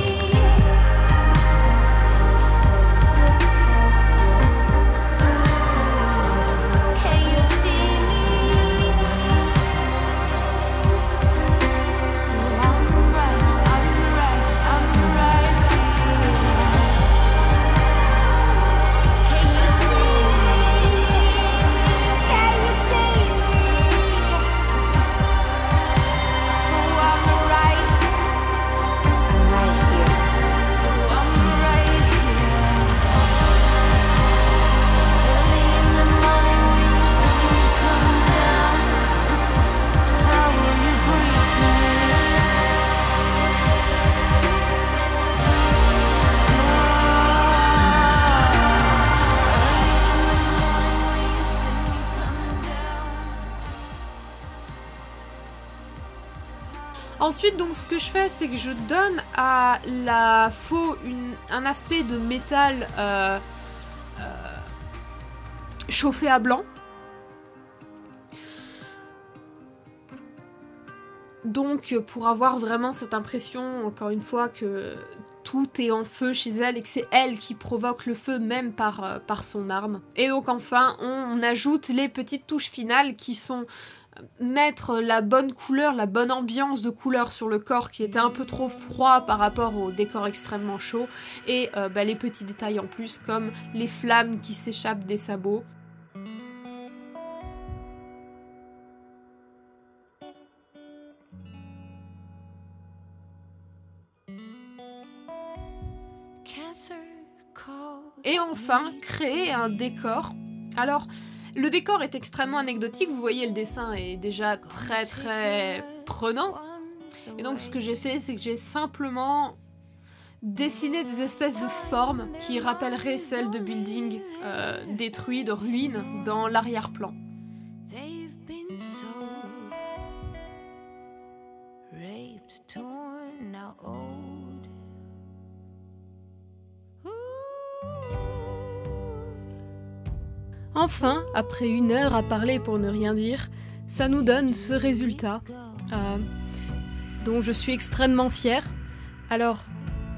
Ensuite, donc, ce que je fais, c'est que je donne à la faux un aspect de métal chauffé à blanc. Donc, pour avoir vraiment cette impression, encore une fois, que tout est en feu chez elle et que c'est elle qui provoque le feu même par son arme. Et donc, enfin, on ajoute les petites touches finales qui sont mettre la bonne couleur, la bonne ambiance de couleur sur le corps qui était un peu trop froid par rapport au décor extrêmement chaud, et les petits détails en plus comme les flammes qui s'échappent des sabots. Et enfin, créer un décor. Alors, le décor est extrêmement anecdotique, vous voyez le dessin est déjà très prenant. Et donc ce que j'ai fait, c'est que j'ai simplement dessiné des espèces de formes qui rappelleraient celles de buildings détruits, de ruines, dans l'arrière-plan. Enfin, après 1 heure à parler pour ne rien dire, ça nous donne ce résultat, dont je suis extrêmement fière. Alors,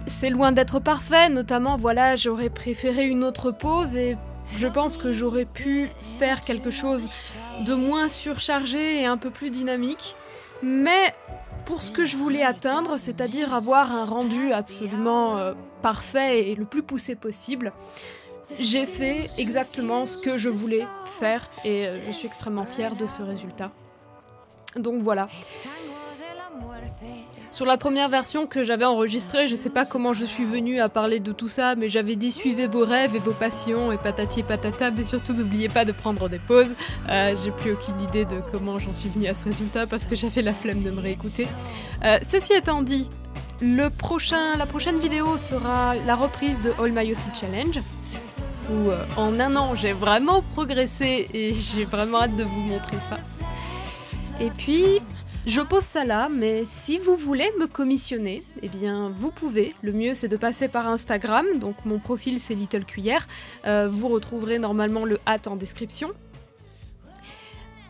c'est loin d'être parfait, notamment, voilà, j'aurais préféré une autre pose et je pense que j'aurais pu faire quelque chose de moins surchargé et un peu plus dynamique. Mais pour ce que je voulais atteindre, c'est-à-dire avoir un rendu absolument parfait et le plus poussé possible, j'ai fait exactement ce que je voulais faire et je suis extrêmement fière de ce résultat. Donc voilà. Sur la première version que j'avais enregistrée, je sais pas comment je suis venue à parler de tout ça, mais j'avais dit suivez vos rêves et vos passions et patati et patata, mais surtout n'oubliez pas de prendre des pauses. J'ai plus aucune idée de comment j'en suis venue à ce résultat parce que j'avais la flemme de me réécouter. Ceci étant dit, la prochaine vidéo sera la reprise de All My OC Challenge, où en 1 an j'ai vraiment progressé et j'ai vraiment hâte de vous montrer ça. Et puis, je pose ça là, mais si vous voulez me commissionner, eh bien vous pouvez. Le mieux c'est de passer par Instagram, donc mon profil c'est Little Cuillère, vous retrouverez normalement le @ en description.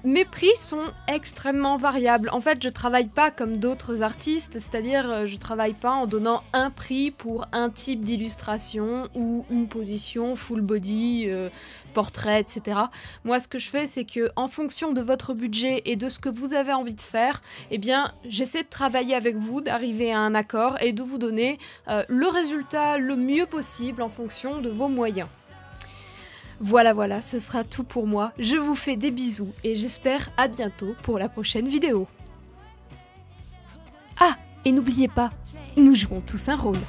Mes prix sont extrêmement variables. En fait, je travaille pas comme d'autres artistes, c'est-à-dire je travaille pas en donnant un prix pour un type d'illustration ou une position, full body, portrait, etc. Moi, ce que je fais, c'est que en fonction de votre budget et de ce que vous avez envie de faire, eh bien, j'essaie de travailler avec vous, d'arriver à un accord et de vous donner le résultat le mieux possible en fonction de vos moyens. Voilà, ce sera tout pour moi. Je vous fais des bisous et j'espère à bientôt pour la prochaine vidéo. Ah, et n'oubliez pas, nous jouons tous un rôle.